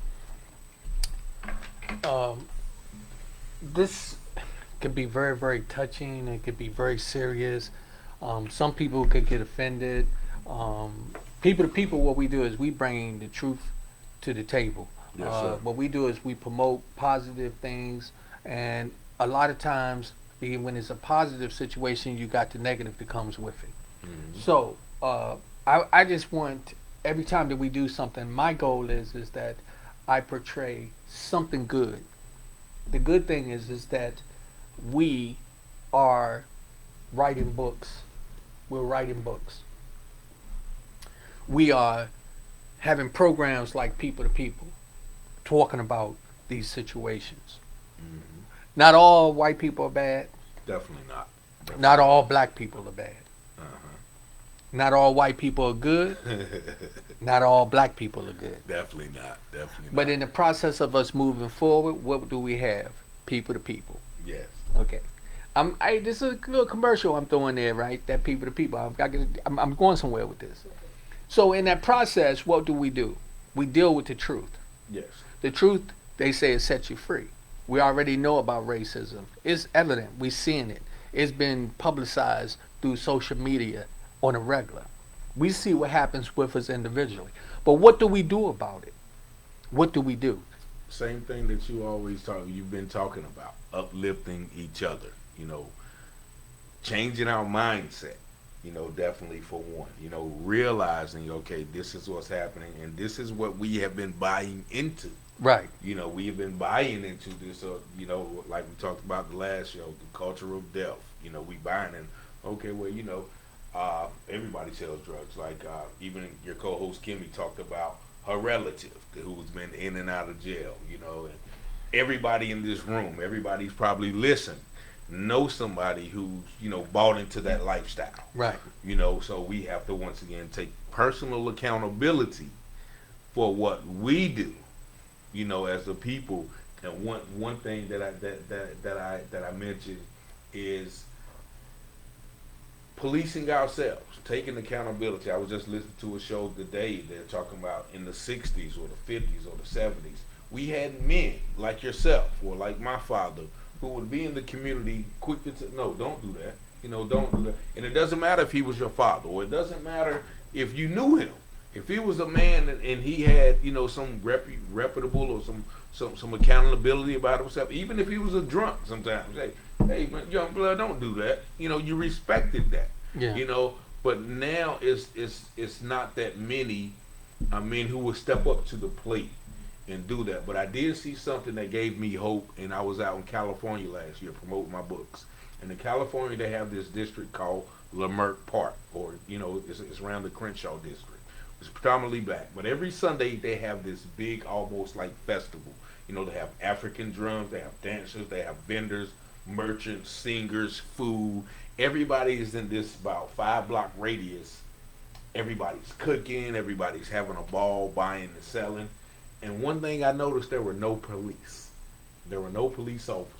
This could be very, very touching. It could be very serious. Some people could get offended. People to people, what we do is we bring the truth to the table. Yes, sir. What we do is we promote positive things, and a lot of times, when it's a positive situation, you got the negative that comes with it. Mm-hmm. So I just want, every time that we do something, my goal is that I portray something good. The good thing is that we are writing books. We're writing books. We are having programs like People to People, talking about these situations. Mm-hmm. Not all white people are bad. Definitely not. Not all black people are bad. Not all white people are good. Not all black people are good. Definitely not. But in the process of us moving forward, what do we have? People to people. Yes. Okay. This is a little commercial I'm throwing there, right? That people to people. I'm going somewhere with this. So in that process, what do? We deal with the truth. Yes. The truth, they say, it sets you free. We already know about racism. It's evident. We're seeing it. It's been publicized through social media on a regular. We see what happens with us individually. But what do we do about it? What do we do? Same thing that you've been talking about, uplifting each other, changing our mindset, definitely for one, realizing, okay, this is what's happening and this is what we have been buying into. Right. We have been buying into this, like we talked about the last show, the culture of death. We buying in, okay, well, everybody sells drugs. Like even your co-host Kimmy talked about her relative who's been in and out of jail, and everybody in this room, everybody's probably listened, know somebody who's, bought into that lifestyle. Right. So we have to once again take personal accountability for what we do, as a people. And one thing that I mentioned is policing ourselves, taking accountability. I was just listening to a show today. They're talking about in the 60s or the 50s or the 70s, we had men like yourself or like my father who would be in the community quick to say, no, don't do that. Don't do that. And it doesn't matter if he was your father, or it doesn't matter if you knew him. If he was a man and he had, some reputable or some accountability about himself, even if he was a drunk sometimes, hey, man, young blood, don't do that. You respected that. Yeah. But now it's not that many men who would step up to the plate and do that. But I did see something that gave me hope, and I was out in California last year promoting my books. And in California, they have this district called Leimert Park, or it's around the Crenshaw district. It's predominantly black, but every Sunday they have this big, almost like festival. They have African drums, they have dancers, they have vendors, merchants, singers, food. Everybody is in this about 5-block radius. Everybody's cooking, everybody's having a ball, buying and selling. And one thing I noticed, there were no police. There were no police officers.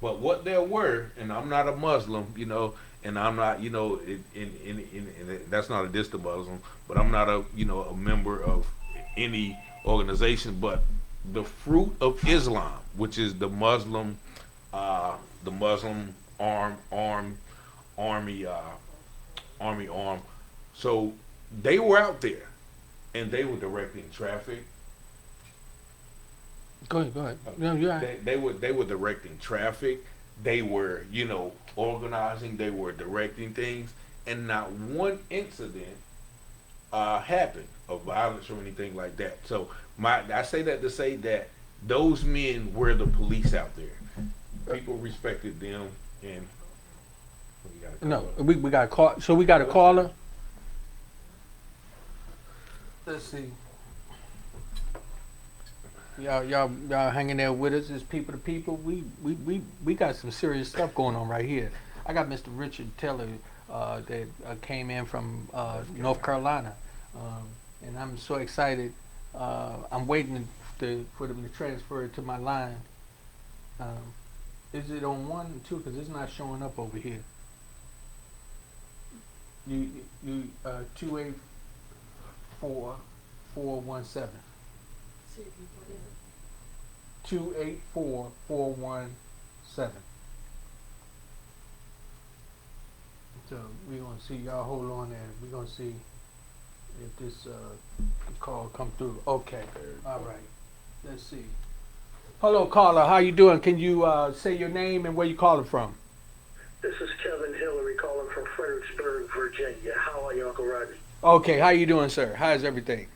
But what there were, and I'm not a Muslim, and I'm not, that's not a diss to Muslim, but I'm not a member of any organization. But the fruit of Islam, which is the Muslim army. So they were out there, and they were directing traffic. Go ahead. No, you're right. They were directing traffic. They were, organizing. They were directing things, and not one incident happened of violence or anything like that. So I say that to say that those men were the police out there. People respected them, and we got a call. So we got a caller. Let's see. Y'all hanging there with us as people to people. We got some serious stuff going on right here. I got Mr. Richard Taylor that came in from North Carolina, and I'm so excited. I'm waiting for them to transfer it to my line. Is it on 1 and 2? Because it's not showing up over here. You 284-417. 284-417. So we're gonna see, y'all hold on there. We're gonna see if this call come through. Okay. All right. Let's see. Hello, caller. How you doing? Can you say your name and where you calling from? This is Kevin Hillary calling from Fredericksburg, Virginia. How are you, Uncle Rodney? Okay. How you doing, sir? How's everything?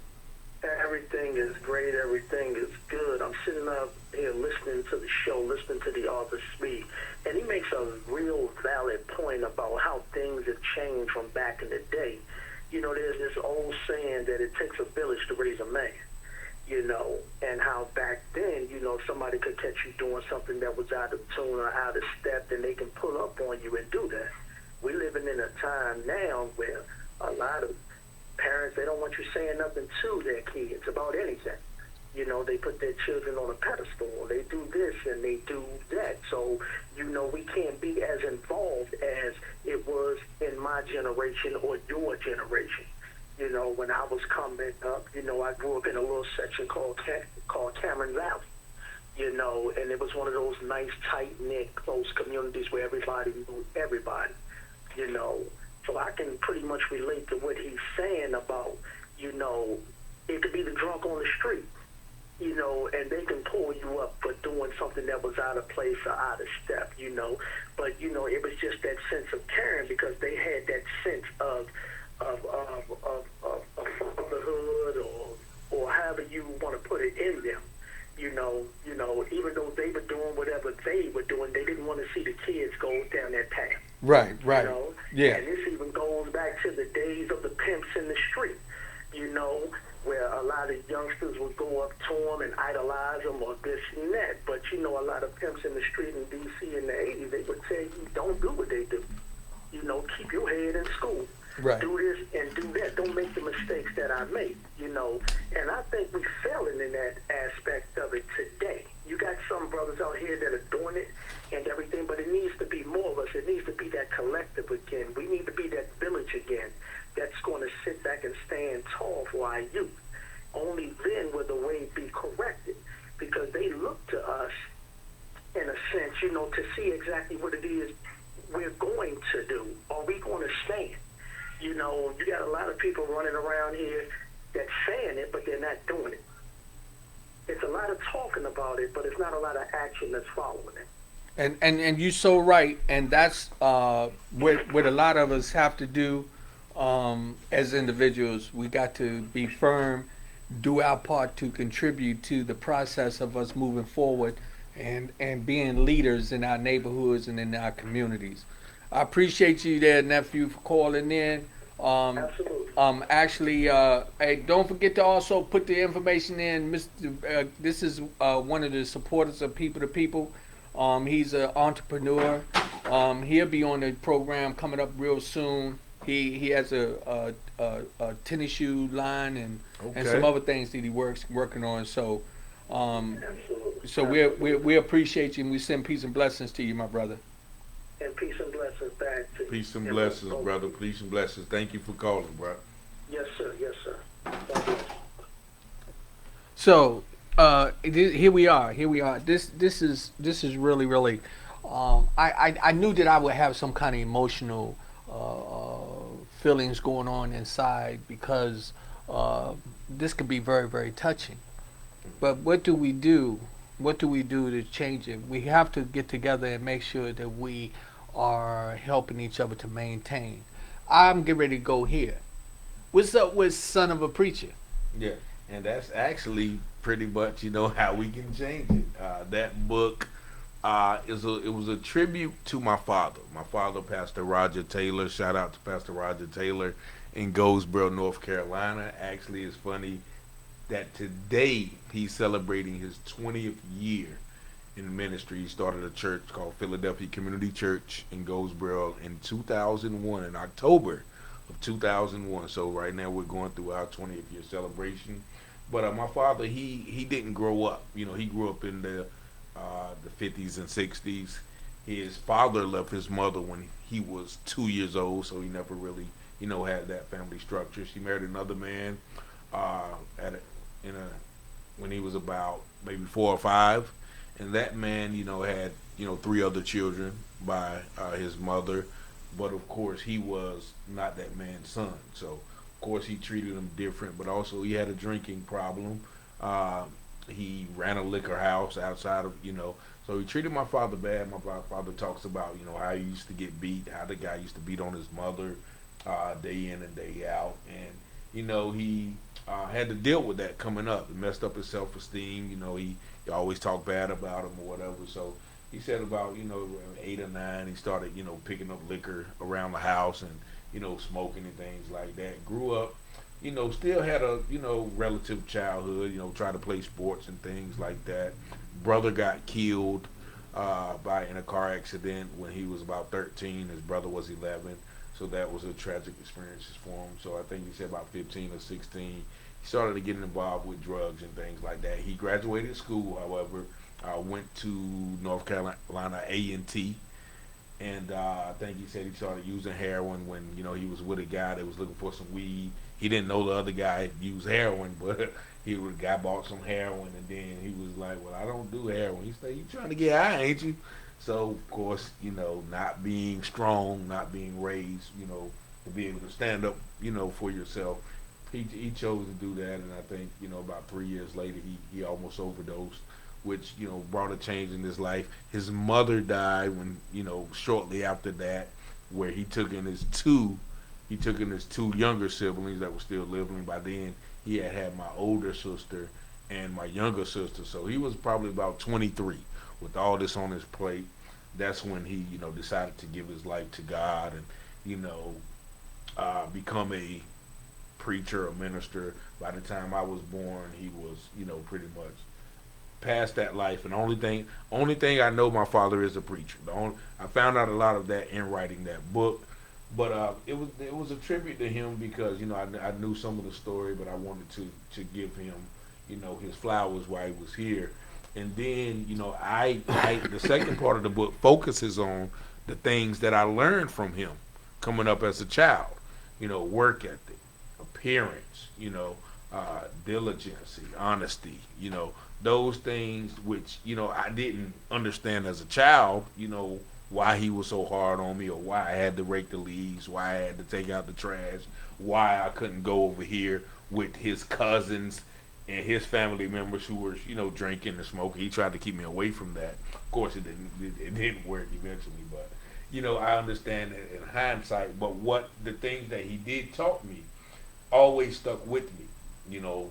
Everything is great. Everything is good. I'm sitting up here listening to the show, listening to the author speak, and he makes a real valid point about how things have changed from back in the day. There's this old saying that it takes a village to raise a man, and how back then, somebody could catch you doing something that was out of tune or out of step, and they can pull up on you and do that. We're living in a time now where a lot of parents, they don't want you saying nothing to their kids about anything. They put their children on a pedestal. They do this and they do that. So, we can't be as involved as it was in my generation or your generation. When I was coming up, I grew up in a little section called Cameron Valley. And it was one of those nice, tight-knit, close communities where everybody knew everybody, you know. So I can pretty much relate to what he's saying about, it could be the drunk on the street, and they can pull you up for doing something that was out of place or out of step, But, it was just that sense of caring because they had that sense of fatherhood or however you want to put it in them. Even though they were doing whatever they were doing, they didn't want to see the kids go down that path. Right. Yeah. And this even goes back to the days of the pimps in the street, where a lot of youngsters would go up to them and idolize them or this and that. But, a lot of pimps in the street in D.C. in the 80s, they would tell you, don't do what they do. Keep your head in school. Right. Do this and do that. Don't make the mistakes that I made, And I think we're failing in that aspect of it today. You got some brothers out here that are doing it and everything, but it needs to be more of us. It needs to be that collective again. We need to be that village again that's going to sit back and stand tall for our youth. Only then will the way be corrected because they look to us, in a sense, to see exactly what it is we're going to do. Are we going to stand? You got a lot of people running around here that's saying it, but they're not doing it. It's a lot of talking about it, but it's not a lot of action that's following it. And you're so right, and that's what a lot of us have to do as individuals. We got to be firm, do our part to contribute to the process of us moving forward and being leaders in our neighborhoods and in our communities. I appreciate you there, nephew, for calling in. Absolutely. Actually, hey, don't forget to also put the information in. Mr. This is one of the supporters of People to People. He's an entrepreneur. He'll be on the program coming up real soon. He has a tennis shoe line and some other things that he working on. So we appreciate you and we send peace and blessings to you, my brother. And peace and blessings back to you. Peace and blessings, brother. Peace and blessings. Thank you for calling, bro. Yes, sir. Yes, sir. God bless. So here we are. This is really. I knew that I would have some kind of emotional feelings going on inside because this could be very, very touching. But what do we do? What do we do to change it? We have to get together and make sure that we are helping each other to maintain. I'm getting ready to go here. What's up with Son of a Preacher? Yeah, and that's actually pretty much, how we can change it. That book it was a tribute to my father. My father, Pastor Roger Taylor. Shout out to Pastor Roger Taylor in Goldsboro, North Carolina. Actually, it's funny that today he's celebrating his 20th year in ministry. He started a church called Philadelphia Community Church in Goldsboro in 2001, in October of 2001. So right now we're going through our 20th year celebration. But my father, he didn't grow up. He grew up in the 50s and 60s. His father left his mother when he was 2 years old, so he never really, had that family structure. She married another man when he was about maybe 4 or 5, and that man, had 3 other children by his mother, but of course he was not that man's son. So of course he treated him different, but also he had a drinking problem. He ran a liquor house outside of, so he treated my father bad. My father talks about, how he used to get beat, how the guy used to beat on his mother day in and day out, and he had to deal with that coming up. It messed up his self-esteem. He always talked bad about him or whatever. So he said about, 8 or 9, he started, picking up liquor around the house and, smoking and things like that. Grew up, still had a, relative childhood, tried to play sports and things like that. Brother got killed in a car accident when he was about 13. His brother was 11. So that was a tragic experience for him. So I think he said about 15 or 16, he started to get involved with drugs and things like that. He graduated school, however, went to North Carolina A&T, and I think he said he started using heroin when he was with a guy that was looking for some weed. He he didn't know the other guy used heroin, but he was guy bought some heroin, and then he was like, "Well, I don't do heroin." He said, "You trying to get high, ain't you?" So of course, not being strong, not being raised, to be able to stand up, for yourself, he chose to do that, and I think about 3 years later he almost overdosed, which brought a change in his life. His mother died when shortly after that, where he took in his two younger siblings that were still living. By then, he had my older sister and my younger sister, so he was probably about 23 with all this on his plate. That's when he decided to give his life to God and become a preacher, a minister. By the time I was born, he was pretty much past that life. And only thing I know, my father is a preacher. I found out a lot of that in writing that book. But it was a tribute to him because I knew some of the story, but I wanted to give him his flowers while he was here. And then I the second part of the book focuses on the things that I learned from him coming up as a child. Work ethic, appearance, diligence, honesty. Those things which I didn't understand as a child. Why he was so hard on me, or why I had to rake the leaves, why I had to take out the trash, why I couldn't go over here with his cousins and his family members who were, drinking and smoking. He tried to keep me away from that. Of course, it didn't work eventually, but I understand it in hindsight. But what the things that he did taught me always stuck with me.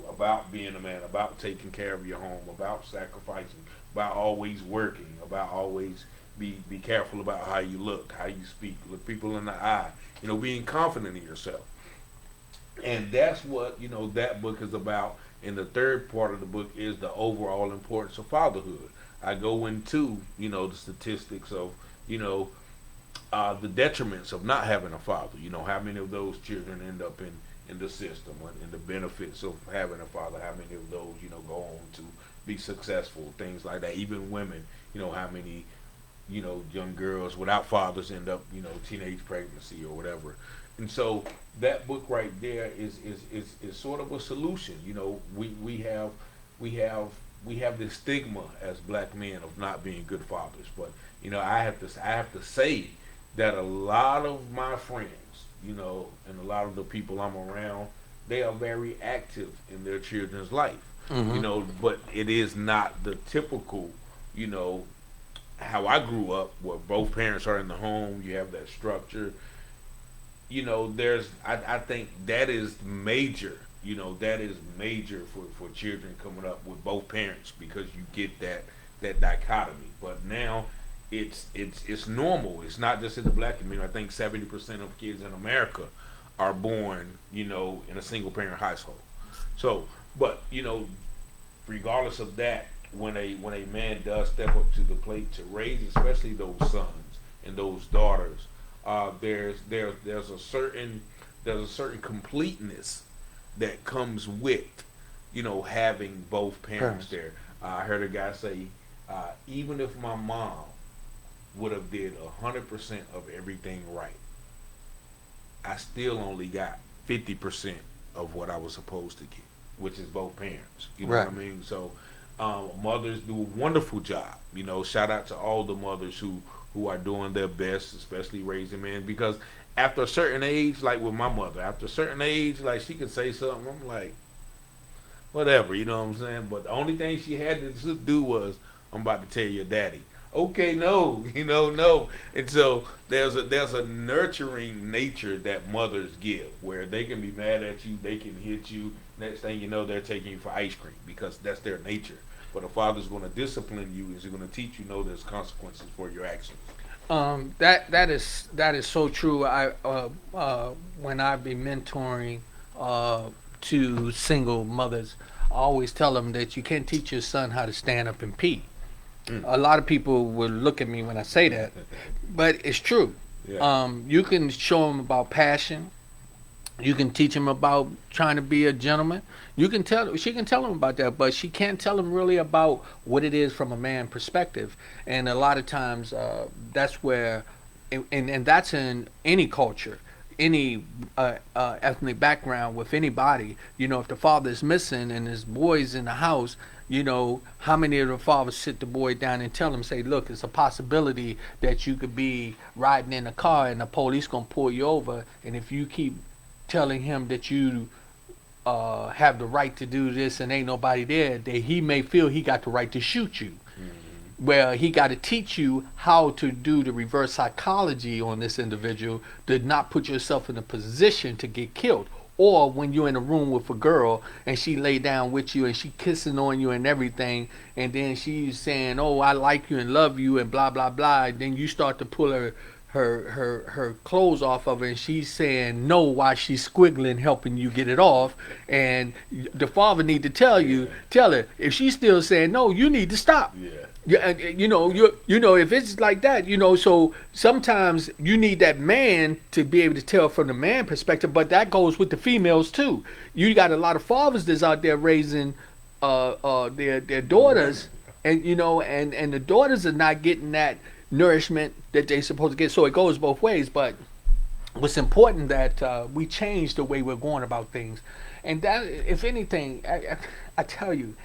About being a man, about taking care of your home, about sacrificing, about always working, about always be careful about how you look, how you speak, look people in the eye, being confident in yourself. And that's what, that book is about. And the third part of the book is the overall importance of fatherhood. I go into, the statistics of, the detriments of not having a father. How many of those children end up in the system, and the benefits of having a father, how many of those, go on to be successful, things like that. Even women, how many young girls without fathers end up, teenage pregnancy or whatever. And so that book right there is sort of a solution. We have this stigma as black men of not being good fathers, but I have to say that a lot of my friends, and a lot of the people I'm around, they are very active in their children's life. But it is not the typical, how I grew up, where both parents are in the home, you have that structure. I think that is major. That is major for children coming up with both parents, because you get that dichotomy. But now it's normal. It's not just in the black community. I think 70% of kids in America are born, in a single parent household. So, but regardless of that, when a man does step up to the plate to raise, especially those sons and those daughters, there's a certain completeness that comes with having both parents there. I heard a guy say, even if my mom would have did 100% of everything right, I still only got 50% of what I was supposed to get, which is both parents. You know what I mean? So mothers do a wonderful job. Shout out to all the mothers who are doing their best, especially raising men. Because after a certain age, like with my mother, after a certain age, like she could say something, I'm like, whatever, you know what I'm saying? But the only thing she had to do was, I'm about to tell your daddy. Okay, no, no. And so there's a nurturing nature that mothers give, where they can be mad at you, they can hit you. Next thing you know, they're taking you for ice cream, because that's their nature. But a father's going to discipline you, is going to teach you, there's consequences for your actions. That is so true. When I be mentoring to single mothers, I always tell them that you can't teach your son how to stand up and pee. A lot of people will look at me when I say that, but it's true. Yeah. You can show them about passion. You can teach them about trying to be a gentleman. She can tell them about that, but she can't tell them really about what it is from a man perspective. And a lot of times, that's where, and that's in any culture. any ethnic background with anybody. If the father is missing and his boy's in the house, how many of the fathers sit the boy down and tell him, say, look, it's a possibility that you could be riding in a car and the police gonna pull you over, and if you keep telling him that you have the right to do this and ain't nobody there, that he may feel he got the right to shoot you. Well, he got to teach you how to do the reverse psychology on this individual to not put yourself in a position to get killed. Or when you're in a room with a girl and she lay down with you and she kissing on you and everything, and then she's saying, "Oh, I like you and love you," and blah blah blah. And then you start to pull her clothes off of her, and she's saying no while she's squiggling, helping you get it off. And the father need to tell her, if she's still saying no, you need to stop. Yeah. Yeah, and if it's like that, so sometimes you need that man to be able to tell from the man perspective, but that goes with the females too. You got a lot of fathers that's out there raising their daughters, and and the daughters are not getting that nourishment that they supposed to get. So it goes both ways. But what's important that we change the way we're going about things, and that, if anything, I tell you,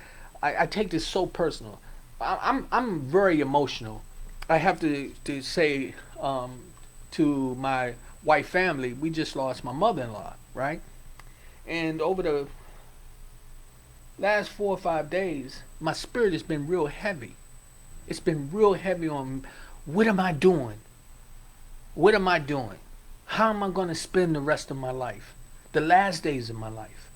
I take this so personal. I'm very emotional. I have to say, to my white family, we just lost my mother-in-law, right? And over the last 4 or 5 days, my spirit has been real heavy. It's been real heavy on, what am I doing? What am I doing? How am I going to spend the rest of my life? The last days of my life.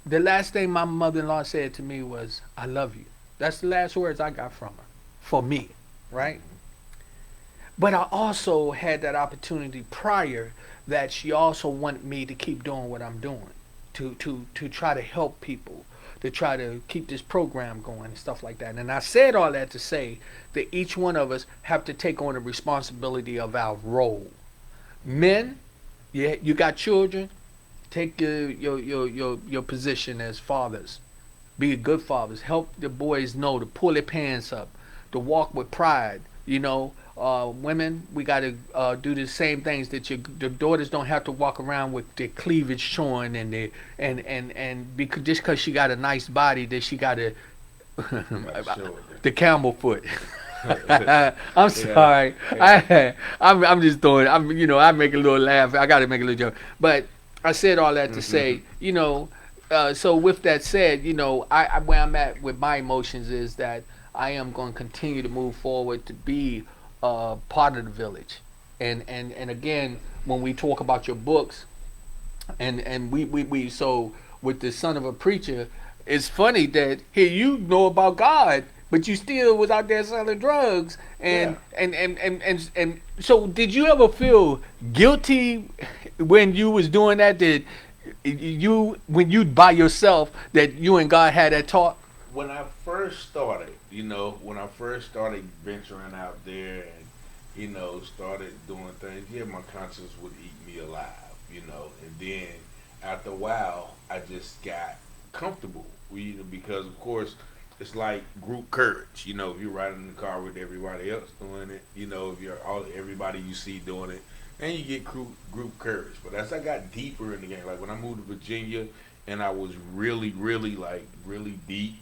The last thing my mother-in-law said to me was, "I love you." That's the last words I got from her, for me, right? But I also had that opportunity prior, that she also wanted me to keep doing what I'm doing, to try to help people, to try to keep this program going and stuff like that. And I said all that to say that each one of us have to take on the responsibility of our role. Men, yeah, you got children, take your position as fathers. Be good fathers. Help the boys know to pull their pants up, to walk with pride. Women, we got to do the same things, that your daughters don't have to walk around with their cleavage showing, and because just because she got a nice body, that she got to the camel foot. I'm sorry. I'm just throwing. I make a little laugh. I got to make a little joke. But I said all that to say, so with that said, where I'm at with my emotions is that I am going to continue to move forward to be part of the village. And again, when we talk about your books, and we so with the son of a preacher, it's funny that here you know about God, but you still was out there selling drugs. And so did you ever feel guilty when you was doing that? When you by yourself, that you and God had that talk? When I first started, venturing out there and, started doing things, yeah, my conscience would eat me alive, and then after a while, I just got comfortable, because of course, it's like group courage, if you're riding in the car with everybody else doing it, if you're everybody you see doing it, and you get group courage. But as I got deeper in the game, like when I moved to Virginia, and I was really deep,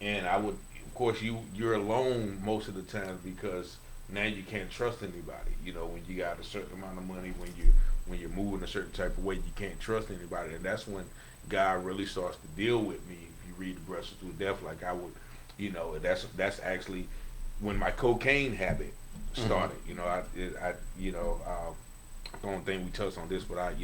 and I would, of course, you're alone most of the time, because now you can't trust anybody. When you got a certain amount of money, when you're moving a certain type of way, you can't trust anybody, and that's when God really starts to deal with me. If you read the Brushes Through Death, like I would, that's actually when my cocaine habit started. The only thing we touched on this, but I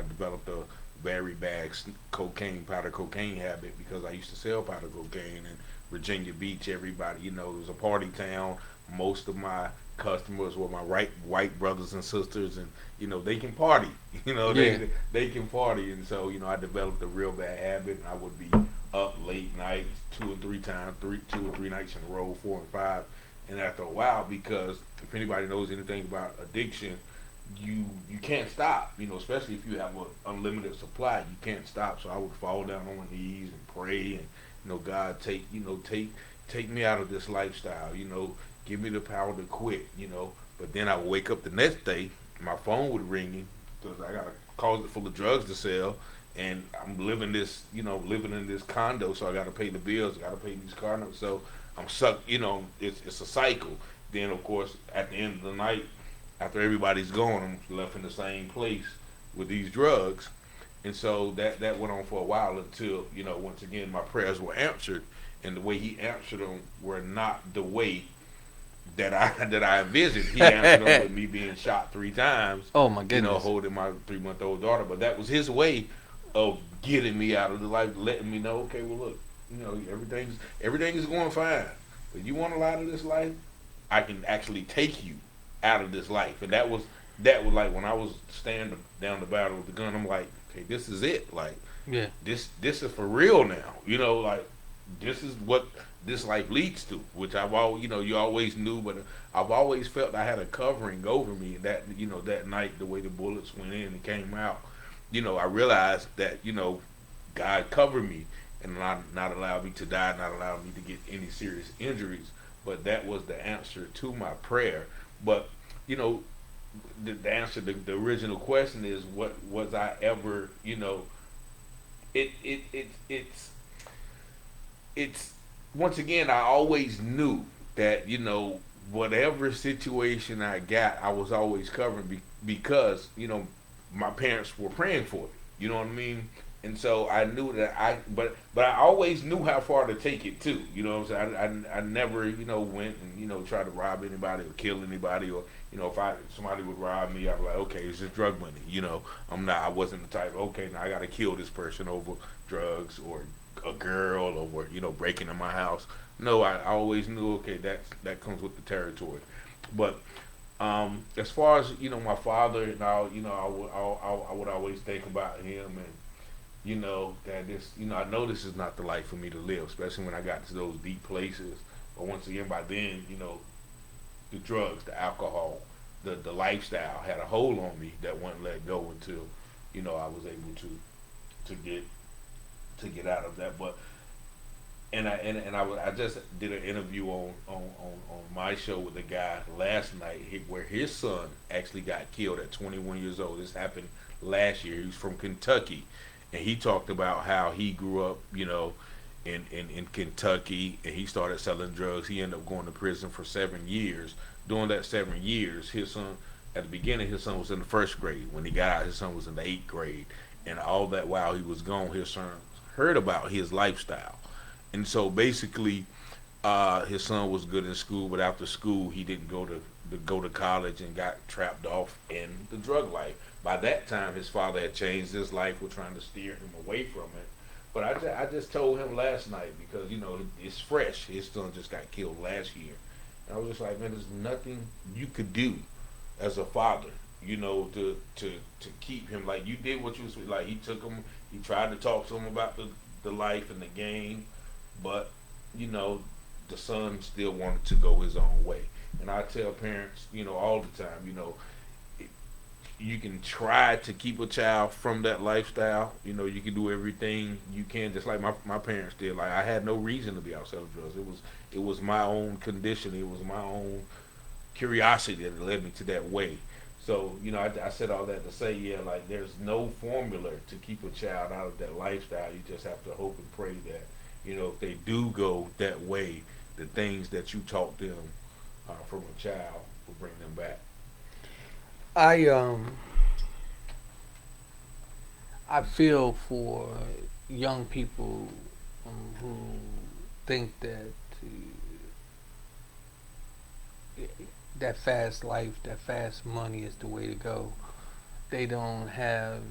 developed a very bad powder cocaine habit, because I used to sell powder cocaine in Virginia Beach. Everybody, it was a party town. Most of my customers were my white brothers and sisters, and they can party. They can party, and so I developed a real bad habit, and I would be up late nights, 2 or 3 times, 2 or 3 nights in a row, 4 and 5. And after a while, because if anybody knows anything about addiction, you can't stop, especially if you have an unlimited supply, you can't stop. So I would fall down on my knees and pray, and God, take me out of this lifestyle, give me the power to quit, but then I would wake up the next day my phone would ring because I got a closet full of drugs to sell, and I'm living in this condo, so I got to pay the bills, I got to pay these car notes, so I'm stuck. It's a cycle. Then of course at the end of the night, after everybody's gone, I'm left in the same place with these drugs, and so that went on for a while until once again my prayers were answered, and the way he answered them were not the way that I envisioned. He answered them with me being shot 3 times. Oh my goodness. Holding my 3-month-old daughter. But that was his way of getting me out of the life, letting me know, okay, well look, everything is going fine. But you want a lot of this life, I can actually take you out of this life. And that was like when I was standing down the battle with the gun. I'm like, okay, this is it. Like, Yeah. this is for real now. Like this is what this life leads to, which I've always, you always knew, but I've always felt I had a covering over me. That that night, the way the bullets went in and came out, I realized that God covered me and not allowed me to die, not allowed me to get any serious injuries. But that was the answer to my prayer. But the answer, the original question is, what was I ever, it's once again, I always knew that whatever situation I got, I was always covered because my parents were praying for me. You know what I mean? And so I knew that but I always knew how far to take it too. You know what I'm saying? I never went and tried to rob anybody or kill anybody, or if somebody would rob me, I'd be like, okay, it's just drug money. I wasn't the type. Okay, now I got to kill this person over drugs or a girl or breaking in my house. No, I always knew, okay, that comes with the territory. But as far as my father and all, I would always think about him, and that this, I know this is not the life for me to live, especially when I got to those deep places. But once again, by then, the drugs, the alcohol, the lifestyle had a hold on me that wouldn't let go until I was able to get out of that. But I just did an interview on my show with a guy last night where his son actually got killed at 21 years old. This happened last year. He was from Kentucky, and he talked about how he grew up, in Kentucky, and he started selling drugs. He ended up going to prison for 7 years. During that 7 years, his son, at the beginning, his son was in the 1st grade. When he got out, his son was in the 8th grade. And all that while he was gone, his son heard about his lifestyle. And so basically, his son was good in school, but after school, he didn't go to college and got trapped off in the drug life. By that time, his father had changed his life. We're trying to steer him away from it. But I just told him last night because, it's fresh. His son just got killed last year. And I was just like, man, there's nothing you could do as a father, to keep him. Like, you did what you was, like, he took him, he tried to talk to him about the life and the game, but, the son still wanted to go his own way. And I tell parents, all the time, you can try to keep a child from that lifestyle. You can do everything you can, just like my parents did. Like, I had no reason to be outside of drugs. It was my own conditioning. It was my own curiosity that led me to that way. So, I said all that to say, yeah, like, there's no formula to keep a child out of that lifestyle. You just have to hope and pray that, if they do go that way, the things that you taught them from a child will bring them back. I feel for young people who think that that fast life, that fast money is the way to go. They don't have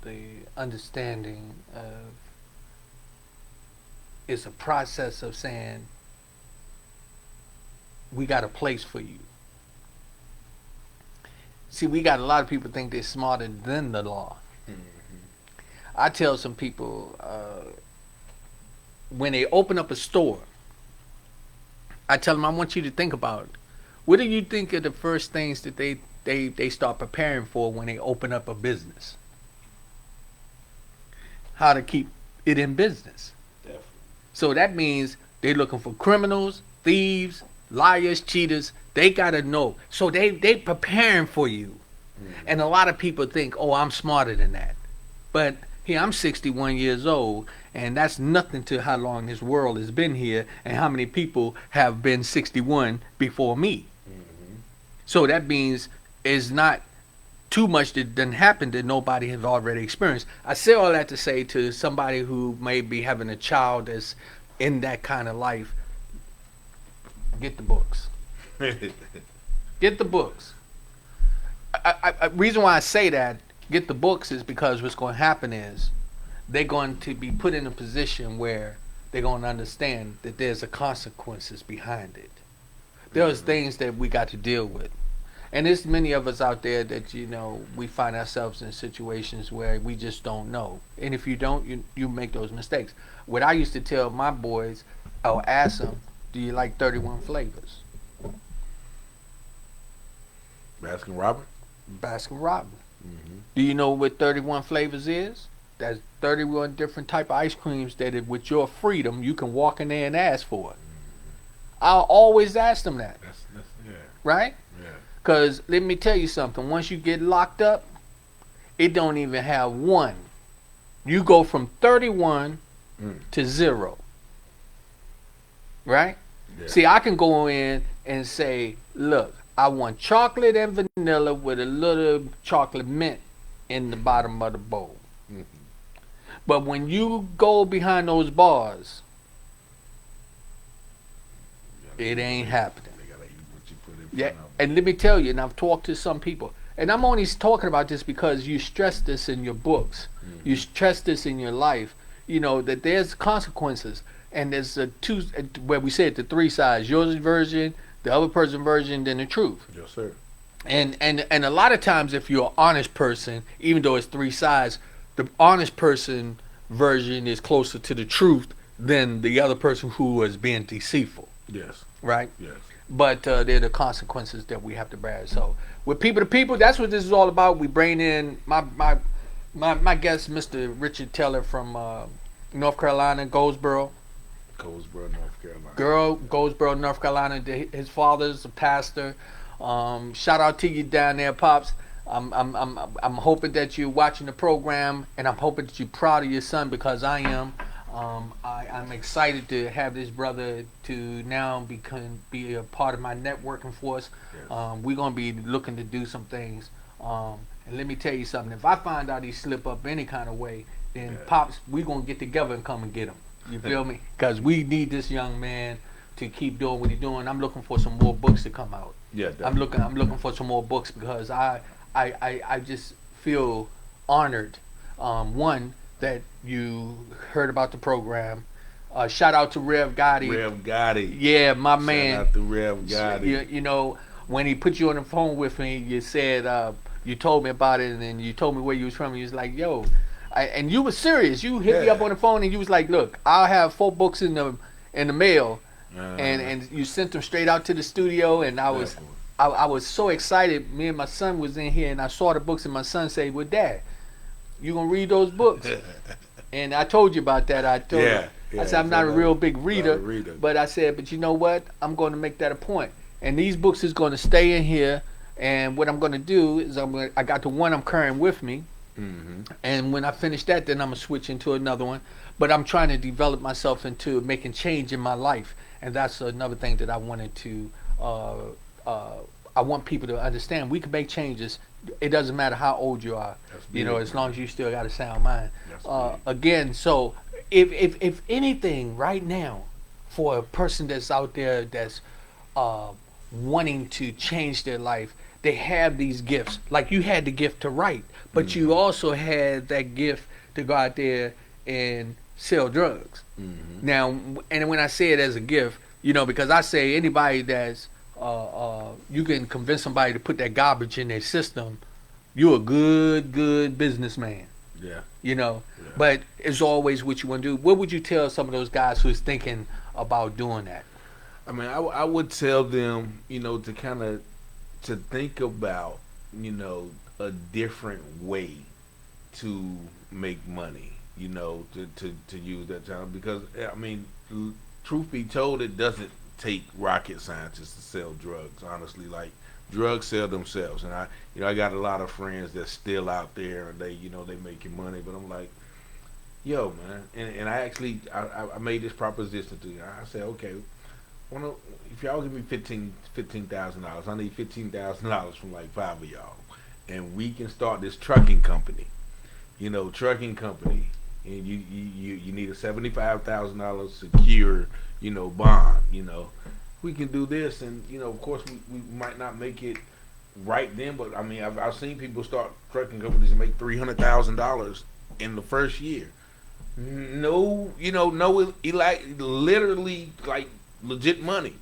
the understanding of it's a process of saying we got a place for you. See, we got a lot of people think they're smarter than the law. Mm-hmm. I tell some people when they open up a store, I tell them I want you to think about it. What do you think are the first things that they start preparing for when they open up a business? How to keep it in business. Definitely. So that means they're looking for criminals, thieves, liars, cheaters. They gotta know. So they preparing for you. And a lot of people think, oh, I'm smarter than that. But here, I'm 61 years old, and that's nothing to how long this world has been here and how many people have been 61 before me. So that means it's not too much that done happened that nobody has already experienced. I say all that to say to somebody who may be having a child that's in that kind of life, get the books. Get the books. Reason why I say that, get the books, is because what's going to happen is they're going to be put in a position where they're going to understand that there's a consequences behind it. There's things that we got to deal with. And there's many of us out there that, we find ourselves in situations where we just don't know. And if you don't, you make those mistakes. What I used to tell my boys, I'll ask them, do you like 31 flavors? Baskin Robbins? Baskin Robbins. Do you know what 31 flavors is? That's 31 different type of ice creams that with your freedom, you can walk in there and ask for it. I'll always ask them that. That's yeah. Right? Yeah. Because let me tell you something. Once you get locked up, it don't even have one. You go from 31 to 0. Right? Yeah. See, I can go in and say, look, I want chocolate and vanilla with a little chocolate mint in the bottom of the bowl. But when you go behind those bars, it ain't happening. They gotta eat what you put in Yeah, front of them. and let me tell you, and I've talked to some people, and I'm only talking about this because you stress this in your books, you stress this in your life, that there's consequences, and there's where we said the three sides: yours version, the other person's version, then the truth. Yes, sir. And a lot of times, if you're an honest person, even though it's three sides, the honest person version is closer to the truth than the other person who is being deceitful. Yes. Right? Yes. But they're the consequences that we have to bear. So with people to people, that's what this is all about. We bring in my guest, Mr. Richard Taylor from North Carolina, Goldsboro. Goldsboro, North Carolina. Goldsboro, North Carolina. His father's a pastor. Shout out to you down there, Pops. I'm hoping that you're watching the program, and I'm hoping that you're proud of your son, because I am. I'm excited to have this brother to now be a part of my networking force. Yes. We're gonna be looking to do some things. And let me tell you something. If I find out he slip up any kind of way, then Pops, we're gonna get together and come and get him. You feel me? Because we need this young man to keep doing what he's doing. I'm looking for some more books to come out. Yeah, definitely. I'm looking for some more books, because I just feel honored. One, that you heard about the program. Shout out to Rev Gotti. Rev Gotti. Yeah, my man. Shout out to Rev Gotti. You know, when he put you on the phone with me, you said, you told me about it, and then you told me where you was from. You was like, yo, and you was serious. You hit me up on the phone, and you was like, look, I'll have 4 books in the mail, and you sent them straight out to the studio, and I was so excited. Me and my son was in here, and I saw the books, and my son said, well, Dad, you gonna read those books? And I told you about that. I told him. I said, I'm not a real big reader, but I said, but you know what? I'm going to make that a point. And these books is going to stay in here. And what I'm going to do is I got the one I'm carrying with me. And when I finish that, then I'm going to switch into another one. But I'm trying to develop myself into making change in my life. And that's another thing that I wanted to, I want people to understand. We can make changes. It doesn't matter how old you are, as long as you still got a sound mind. Again, so if anything right now, for a person that's out there that's wanting to change their life, they have these gifts. Like you had the gift to write, but you also had that gift to go out there and sell drugs. Now, and when I say it as a gift, because I say anybody that's you can convince somebody to put that garbage in their system, you're a good businessman. But it's always what you want to do. What would you tell some of those guys who's thinking about doing that? I mean, I would tell them, to kind of to think about, a different way to make money, to use that time, because I mean, truth be told, it doesn't take rocket scientists to sell drugs. Honestly, like drugs sell themselves, and I got a lot of friends that's still out there, and they making money, but I'm like, yo, man, and I actually I made this proposition to you. I said, okay, if y'all give me $15,000, I need $15,000 from like five of y'all, and we can start this trucking company. Trucking company, and you need a $75,000 secure, bond. We can do this, and of course we might not make it right then, but I mean I've seen people start trucking companies and make $300,000 in the first year. No, no, like literally like legit money.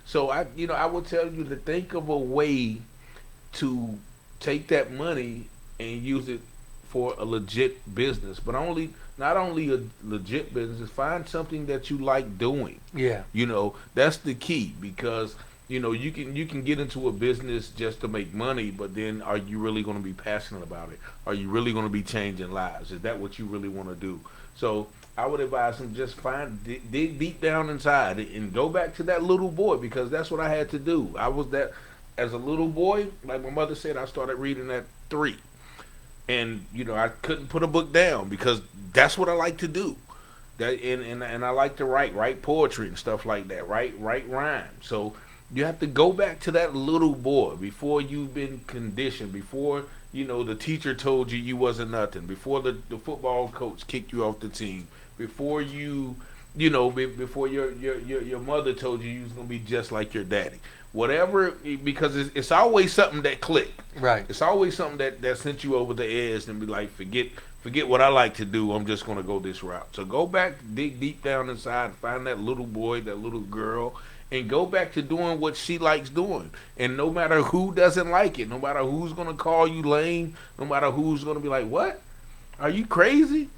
So I would tell you to think of a way to take that money and use it for a legit business, but not only a legit business, find something that you like doing. Yeah. That's the key, because you can get into a business just to make money, but then are you really going to be passionate about it? Are you really going to be changing lives? Is that what you really want to do? So I would advise them, just dig deep down inside and go back to that little boy, because that's what I had to do. I was that as a little boy. Like my mother said, I started reading at 3. And I couldn't put a book down because that's what I like to do. And I like to write poetry and stuff like that. Write rhymes. So you have to go back to that little boy before you've been conditioned, before the teacher told you wasn't nothing, before the football coach kicked you off the team, before before your mother told you was gonna be just like your daddy. Whatever, because it's always something that clicked. Right. It's always something that sent you over the edge and be like, forget what I like to do. I'm just gonna go this route. So go back, dig deep down inside, find that little boy, that little girl, and go back to doing what she likes doing. And no matter who doesn't like it, no matter who's gonna call you lame, no matter who's gonna be like, what? Are you crazy?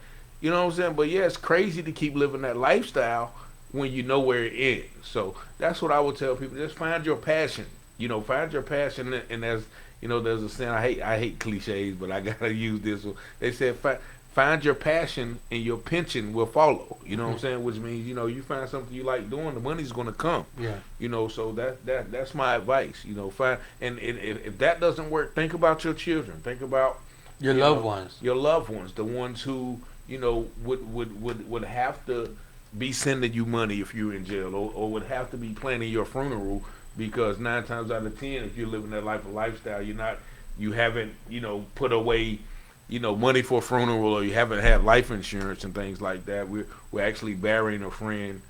You know what I'm saying? But yeah, it's crazy to keep living that lifestyle when you know where it ends. So that's what I would tell people. Just find your passion. Find your passion. And there's a saying, I hate cliches, but I gotta use this one. They said, find your passion and your pension will follow. You know what I'm saying? Which means, you find something you like doing, the money's gonna come. Yeah. So that's my advice. Find, and if that doesn't work, think about your children. Think about your loved ones. Your loved ones, the ones who would have to be sending you money if you're in jail, or would have to be planning your funeral, because 9 times out of 10, if you're living that lifestyle, you haven't put away money for a funeral, or you haven't had life insurance and things like that. We're actually burying a friend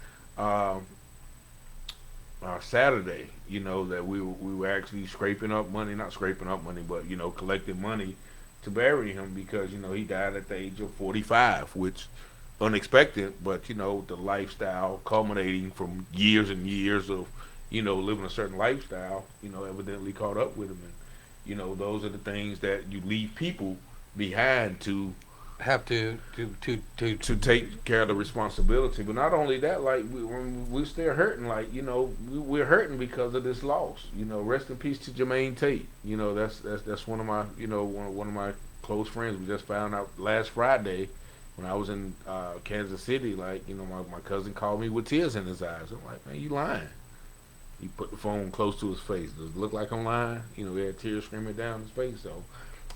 Saturday. That we were actually not scraping up money, but collecting money to bury him, because he died at the age of 45, which unexpected, but the lifestyle culminating from years and years of living a certain lifestyle evidently caught up with him. And those are the things that you leave people behind to have to take care of the responsibility. But not only that, like we're still hurting, like we're hurting because of this loss. Rest in peace to Jermaine Tate. That's one of my one of my close friends. We just found out last Friday when I was in Kansas City. Like my cousin called me with tears in his eyes. I'm like, man, you lying. He put the phone close to his face. Does it look like I'm lying? He had tears streaming down his face. So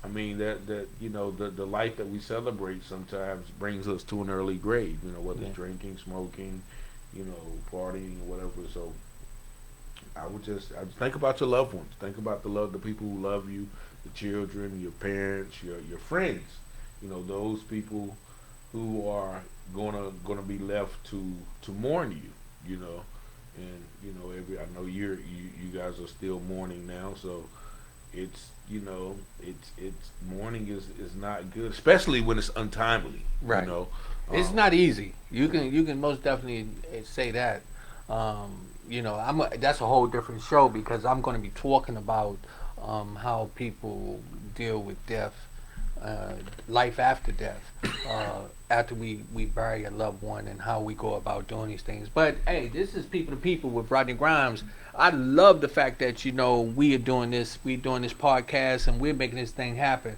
I mean that the life that we celebrate sometimes brings us to an early grave. Whether it's drinking, smoking, partying, or whatever. So I would just think about your loved ones. Think about the people who love you, the children, your parents, your friends. Those people who are gonna be left to mourn you. And I know you guys are still mourning now, so it's mourning is not good, especially when it's untimely. Right. It's not easy. You can most definitely say that. That's a whole different show, because I'm going to be talking about how people deal with death, life after death, after we bury a loved one, and how we go about doing these things. But hey, this is People to People with Rodney Grimes. I love the fact that we are doing this. We're doing this podcast, and we're making this thing happen.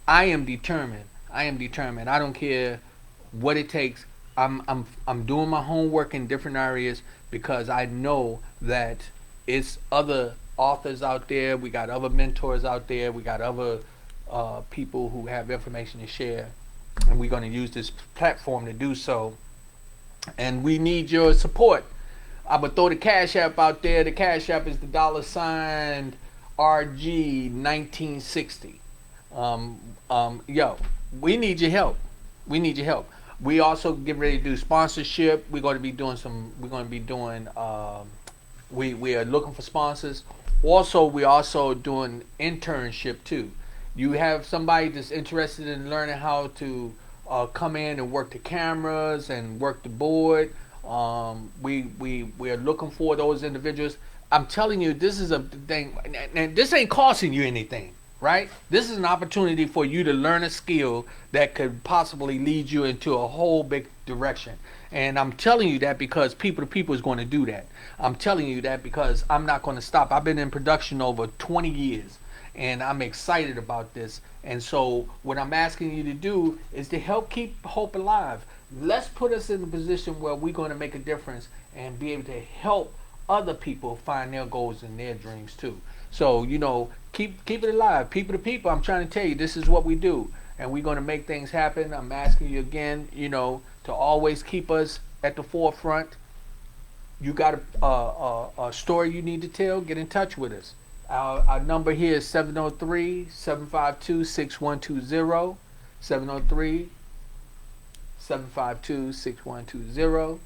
I am determined. I don't care what it takes. I'm doing my homework in different areas, because I know that it's other authors out there. We got other mentors out there. We got other people who have information to share, and we're going to use this platform to do so. And we need your support. I'm gonna throw the Cash App out there. The Cash App is the $RG1960. Yo, we need your help. We need your help. We also get ready to do sponsorship. We're going to be doing some. We're going to be doing. We are looking for sponsors. Also, we're also doing internship too. You have somebody that's interested in learning how to come in and work the cameras and work the board. We are looking for those individuals. I'm telling you, this is a thing, and this ain't costing you anything, right? This is an opportunity for you to learn a skill that could possibly lead you into a whole big direction. And I'm telling you that because People to People is going to do that. I'm telling you that because I'm not going to stop. I've been in production over 20 years, and I'm excited about this. And so what I'm asking you to do is to help keep hope alive. Let's put us in a position where we're going to make a difference and be able to help other people find their goals and their dreams too. So, keep it alive. People to People, I'm trying to tell you, this is what we do. And we're going to make things happen. I'm asking you again, to always keep us at the forefront. You got a story you need to tell, get in touch with us. Our number here is 703-752-6120. 703-752-6120.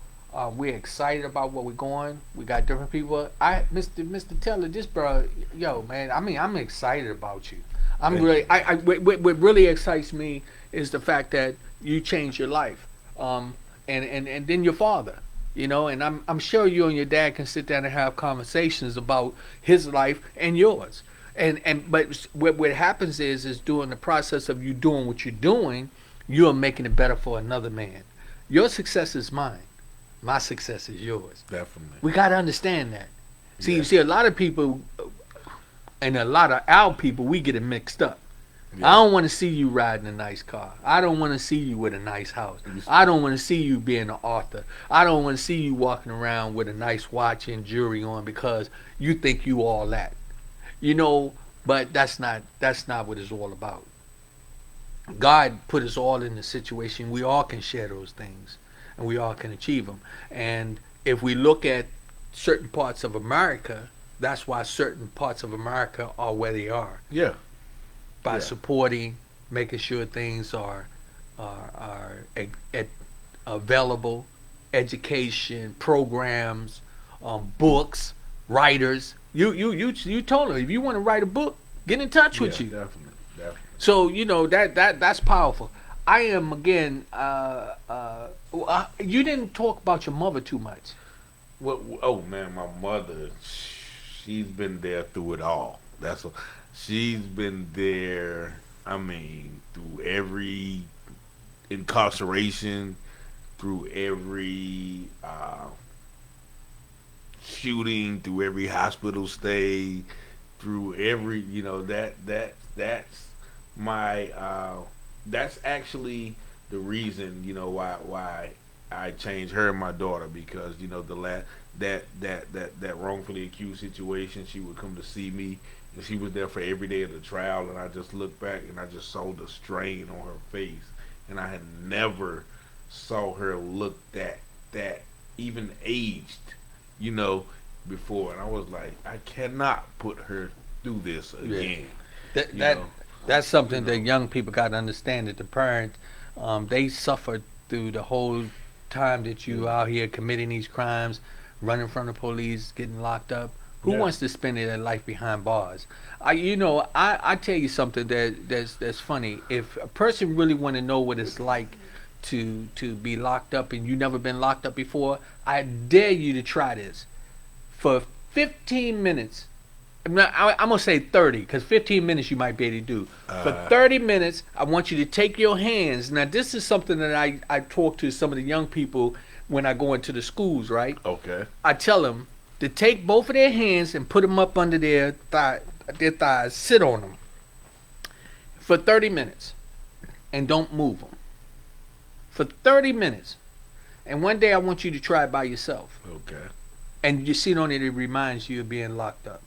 We're excited about where we're going. We got different people. Mr. Teller, this bro, yo, man. I mean, I'm excited about you. What really excites me is the fact that you changed your life, and then your father. And I'm sure you and your dad can sit down and have conversations about his life and yours. But what happens is during the process of you doing what you're doing, you are making it better for another man. Your success is mine. My success is yours. Definitely. We got to understand that. See, you see, a lot of people, and a lot of our people, we get it mixed up. Yeah. I don't want to see you riding a nice car. I don't want to see you with a nice house. I don't want to see you being an author. I don't want to see you walking around with a nice watch and jewelry on because you think you all that. But that's not what it's all about. God put us all in a situation we all can share those things and we all can achieve them. And if we look at certain parts of America, that's why certain parts of America are where they are. Yeah. By supporting, making sure things are available, education, programs, books, writers. You told them if you want to write a book, get in touch with you. Definitely. So that's powerful. I am again. You didn't talk about your mother too much. Well, oh man, my mother, she's been there through it all. She's been there. I mean, through every incarceration, through every shooting, through every hospital stay, through every that's my that's actually the reason why I changed her and my daughter, because that wrongfully accused situation, she would come to see me and she was there for every day of the trial, and I just looked back and I just saw the strain on her face, and I had never saw her look that even aged before, and I was like, I cannot put her through this again. That's something that young people got to understand, that the parents, they suffered through the whole time that you out here committing these crimes, running from the police, getting locked up. Who wants to spend their life behind bars? I tell you something that's funny. If a person really want to know what it's like to be locked up and you never been locked up before, I dare you to try this. For 15 minutes, I'm going to say 30, because 15 minutes you might be able to do. For 30 minutes, I want you to take your hands. Now, this is something that I talk to some of the young people when I go into the schools, right? Okay. I tell them to take both of their hands and put them up under their thighs, sit on them for 30 minutes, and don't move them. For 30 minutes. And one day I want you to try it by yourself. Okay. And you see on it reminds you of being locked up.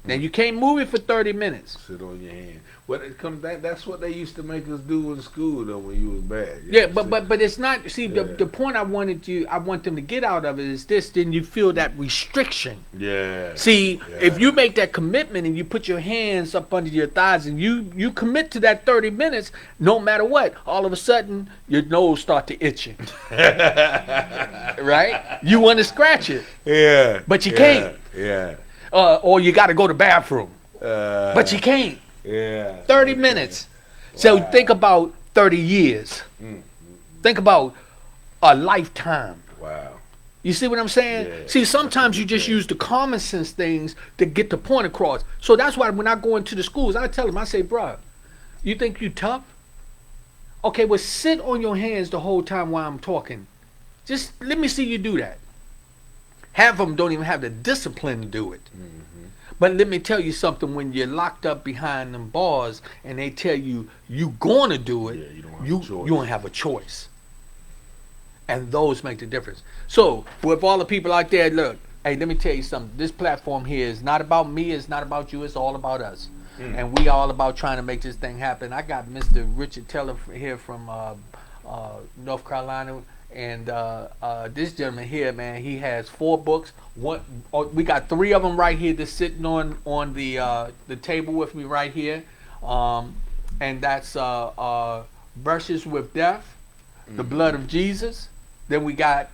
Now you can't move it for 30 minutes. Sit on your hand. Well, it comes back. That's what they used to make us do in school, though, when you was bad. Yeah, but it's not. See, Yeah. the point I want them to get out of it is this. Then you feel that restriction. Yeah. See, Yeah. if you make that commitment and you put your hands up under your thighs and you commit to that 30 minutes, no matter what, all of a sudden your nose start to itching. Right? You want to scratch it, Yeah. but you can't. Yeah. Or you got to go to the bathroom, but you can't. Yeah. 30 minutes. So Wow. think about 30 years. Mm. Think about a lifetime. Wow. You see what I'm saying? Yeah. See, sometimes you just use the common sense things to get the point across. So that's why when I go into the schools, I tell them, I say, bruh, you think you tough? Okay, well, sit on your hands the whole time while I'm talking. Just let me see you do that. Half of them don't even have the discipline to do it. Mm-hmm. But let me tell you something, when you're locked up behind them bars and they tell you going to do it, Yeah, you don't have a you choice. don't have a choice. And those make the difference. So, with all the people out there, look, hey, let me tell you something. This platform here is not about me, it's not about you, it's all about us. And we all about trying to make this thing happen. I got Mr. Richard Teller here from North Carolina. And this gentleman here, man, he has 4 books. We got 3 of them right here that's sitting on the table with me right here. And that's Brushes with Death, The Blood of Jesus. Then we got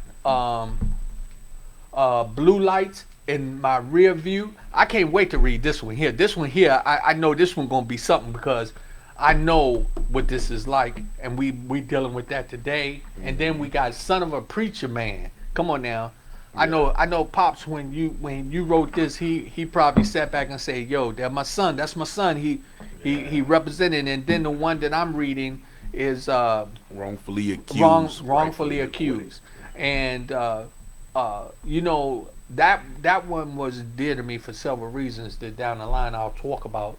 Blue Lights in My Rear View. I can't wait to read this one here. This one here, I know this one gonna be something because I know what this is like, and we dealing with that today. And then we got Son of a Preacher Man. Come on now. I know Pops, when you wrote this, he probably sat back and said, yo, that's my son. He represented. And then the one that I'm reading is Wrongfully accused. wrongfully accused. And you know, that one was dear to me for several reasons that down the line I'll talk about.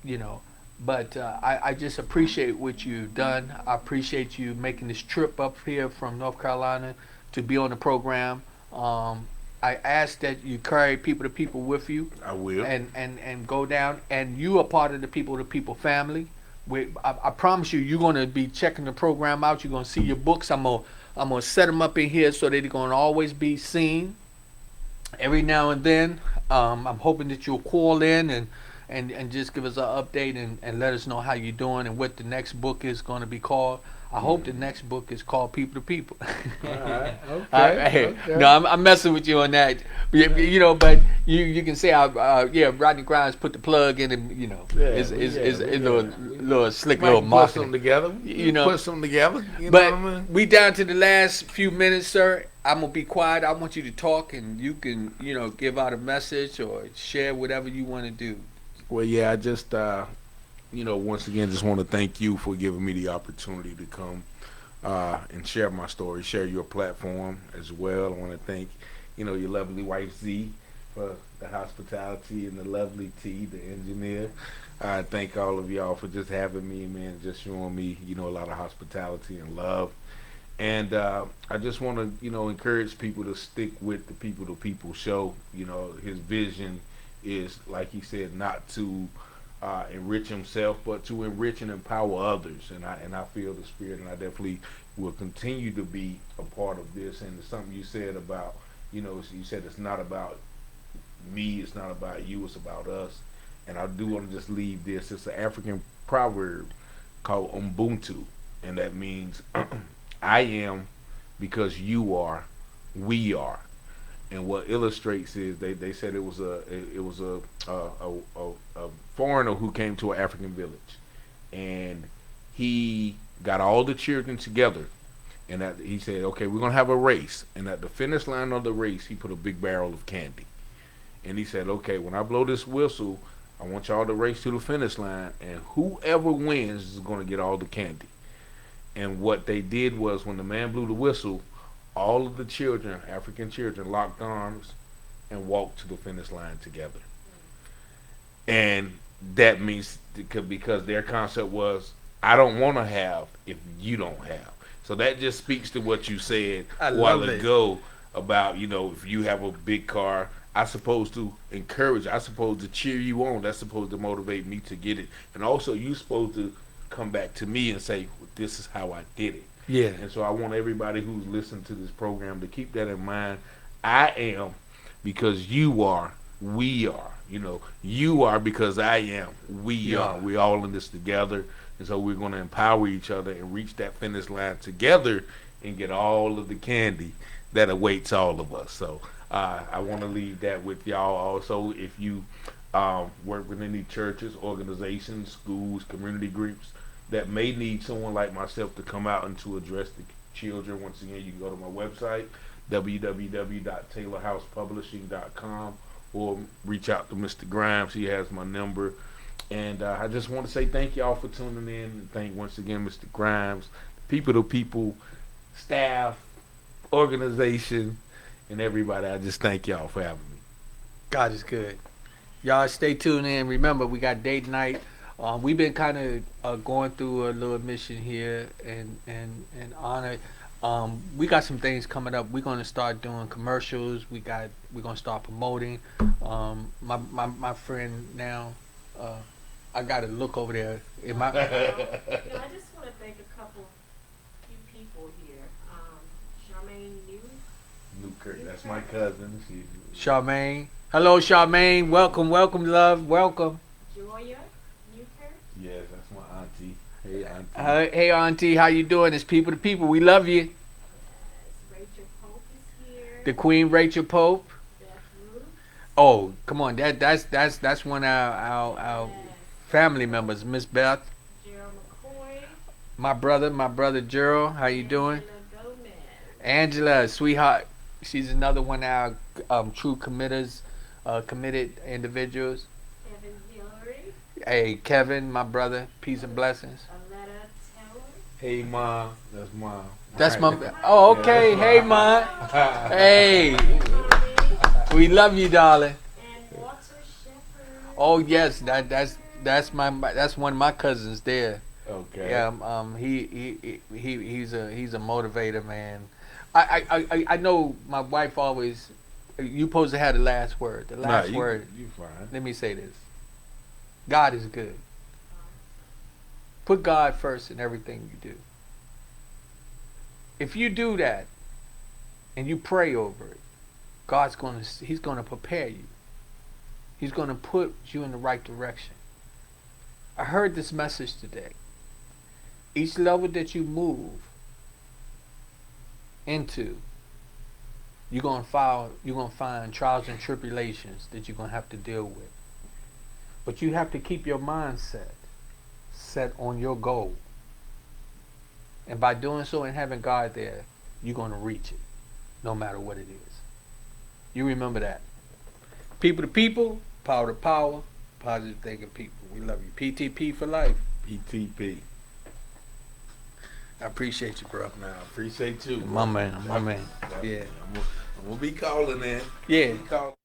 You know, but I just appreciate what you've done. I appreciate you making this trip up here from North Carolina to be on the program. I ask that you carry people to people with you. I will. And go down. And you are part of the people to people family. I promise you, you're going to be checking the program out. You're going to see your books. I'm gonna set them up in here so they're going to always be seen. Every now and then, I'm hoping that you'll call in and just give us an update and let us know how you're doing and what the next book is going to be called. I hope the next book is called People to People. All right. Okay. Okay. No, I'm messing with you on that. You know, but you can say, Rodney Grimes put the plug in, and you know, it's a little slick Might little put marketing. something together. You know, put something together. You but know what I mean? we down to the last few minutes, sir. I'm gonna be quiet. I want you to talk, and you can, you know, give out a message or share whatever you want to do. Well, yeah, I just, once again, just want to thank you for giving me the opportunity to come and share my story, share your platform as well. I want to thank, your lovely wife, Z, for the hospitality, and the lovely T, the engineer. I thank all of y'all for just having me, man, just showing me, a lot of hospitality and love. And I just want to, encourage people to stick with the People to People show. His vision is, like he said, not to enrich himself, but to enrich and empower others. And I feel the spirit, and I definitely will continue to be a part of this. And something you said about, you said it's not about me, it's not about you, it's about us. And I do want to just leave this. It's an African proverb called Ubuntu, and that means I am because you are, we are. And what illustrates is they said it was a foreigner who came to an African village, and he got all the children together, and he said, okay, we're gonna have a race, and at the finish line of the race he put a big barrel of candy, and he said, okay, when I blow this whistle, I want y'all to race to the finish line, and whoever wins is gonna get all the candy. And what they did was, when the man blew the whistle, all of the children, African children, locked arms and walked to the finish line together. And that means, because their concept was, I don't want to have if you don't have. So that just speaks to what you said a while ago about, if you have a big car, I'm supposed to encourage. I'm supposed to cheer you on. That's supposed to motivate me to get it. And also, you supposed to come back to me and say, well, "This is how I did it." Yeah. And so I want everybody who's listening to this program to keep that in mind. I am because you are. We are. You are because I am. We are. We're all in this together. And so we're going to empower each other and reach that finish line together and get all of the candy that awaits all of us. So I want to leave that with y'all. Also, if you work with any churches, organizations, schools, community groups that may need someone like myself to come out and to address the children, once again, you can go to my website, www.taylorhousepublishing.com, or reach out to Mr. Grimes. He has my number. And I just want to say thank y'all for tuning in, and thank once again Mr. Grimes, people to people, staff, organization, and everybody. I just thank y'all for having me. God is good. Y'all stay tuned in. Remember, we got date night. We've been kind of going through a little mission here and honor. We got some things coming up. We're gonna start doing commercials. We're gonna start promoting. My friend now. I got to look over there. I just want to thank a few people here. Charmaine Newkirk, that's my cousin. Charmaine. Hello, Charmaine. Welcome, love. Welcome. Joya Newkirk. Yes, that's my auntie. Hey, auntie. Hey, auntie. How you doing? It's people to people. We love you. Rachel Pope is here. The Queen Rachel Pope. Ruth. Oh, come on. That's one of our family members. Miss Beth. Gerald McCoy. My brother Gerald. How you doing? Angela Gomez. Angela, sweetheart. She's another one of our true committed individuals. Kevin Hillary. Hey, Kevin, my brother. Peace and blessings. Aletta Taylor. Hey, Mom. That's Mom. That's my. Oh, okay. Yeah, Hey, Mom. Hey, we love you, darling. And Walter Shepherd. Oh yes, that's one of my cousins there. Okay. Yeah. He's a motivator, man. I know my wife always. You supposed to have the last word. The last word. You fine. Let me say this. God is good. Put God first in everything you do. If you do that, and you pray over it, He's gonna prepare you. He's gonna put you in the right direction. I heard this message today. Each level that you move into, you're gonna find trials and tribulations that you're gonna have to deal with. But you have to keep your mindset set on your goal. And by doing so and having God there, you're gonna reach it, no matter what it is. You remember that. People to people, power to power, positive thinking people. We love you. PTP for life. PTP. I appreciate you, bro. Nah, I appreciate you. My man. Definitely. Yeah. I'm gonna be calling, man. Yeah. Call.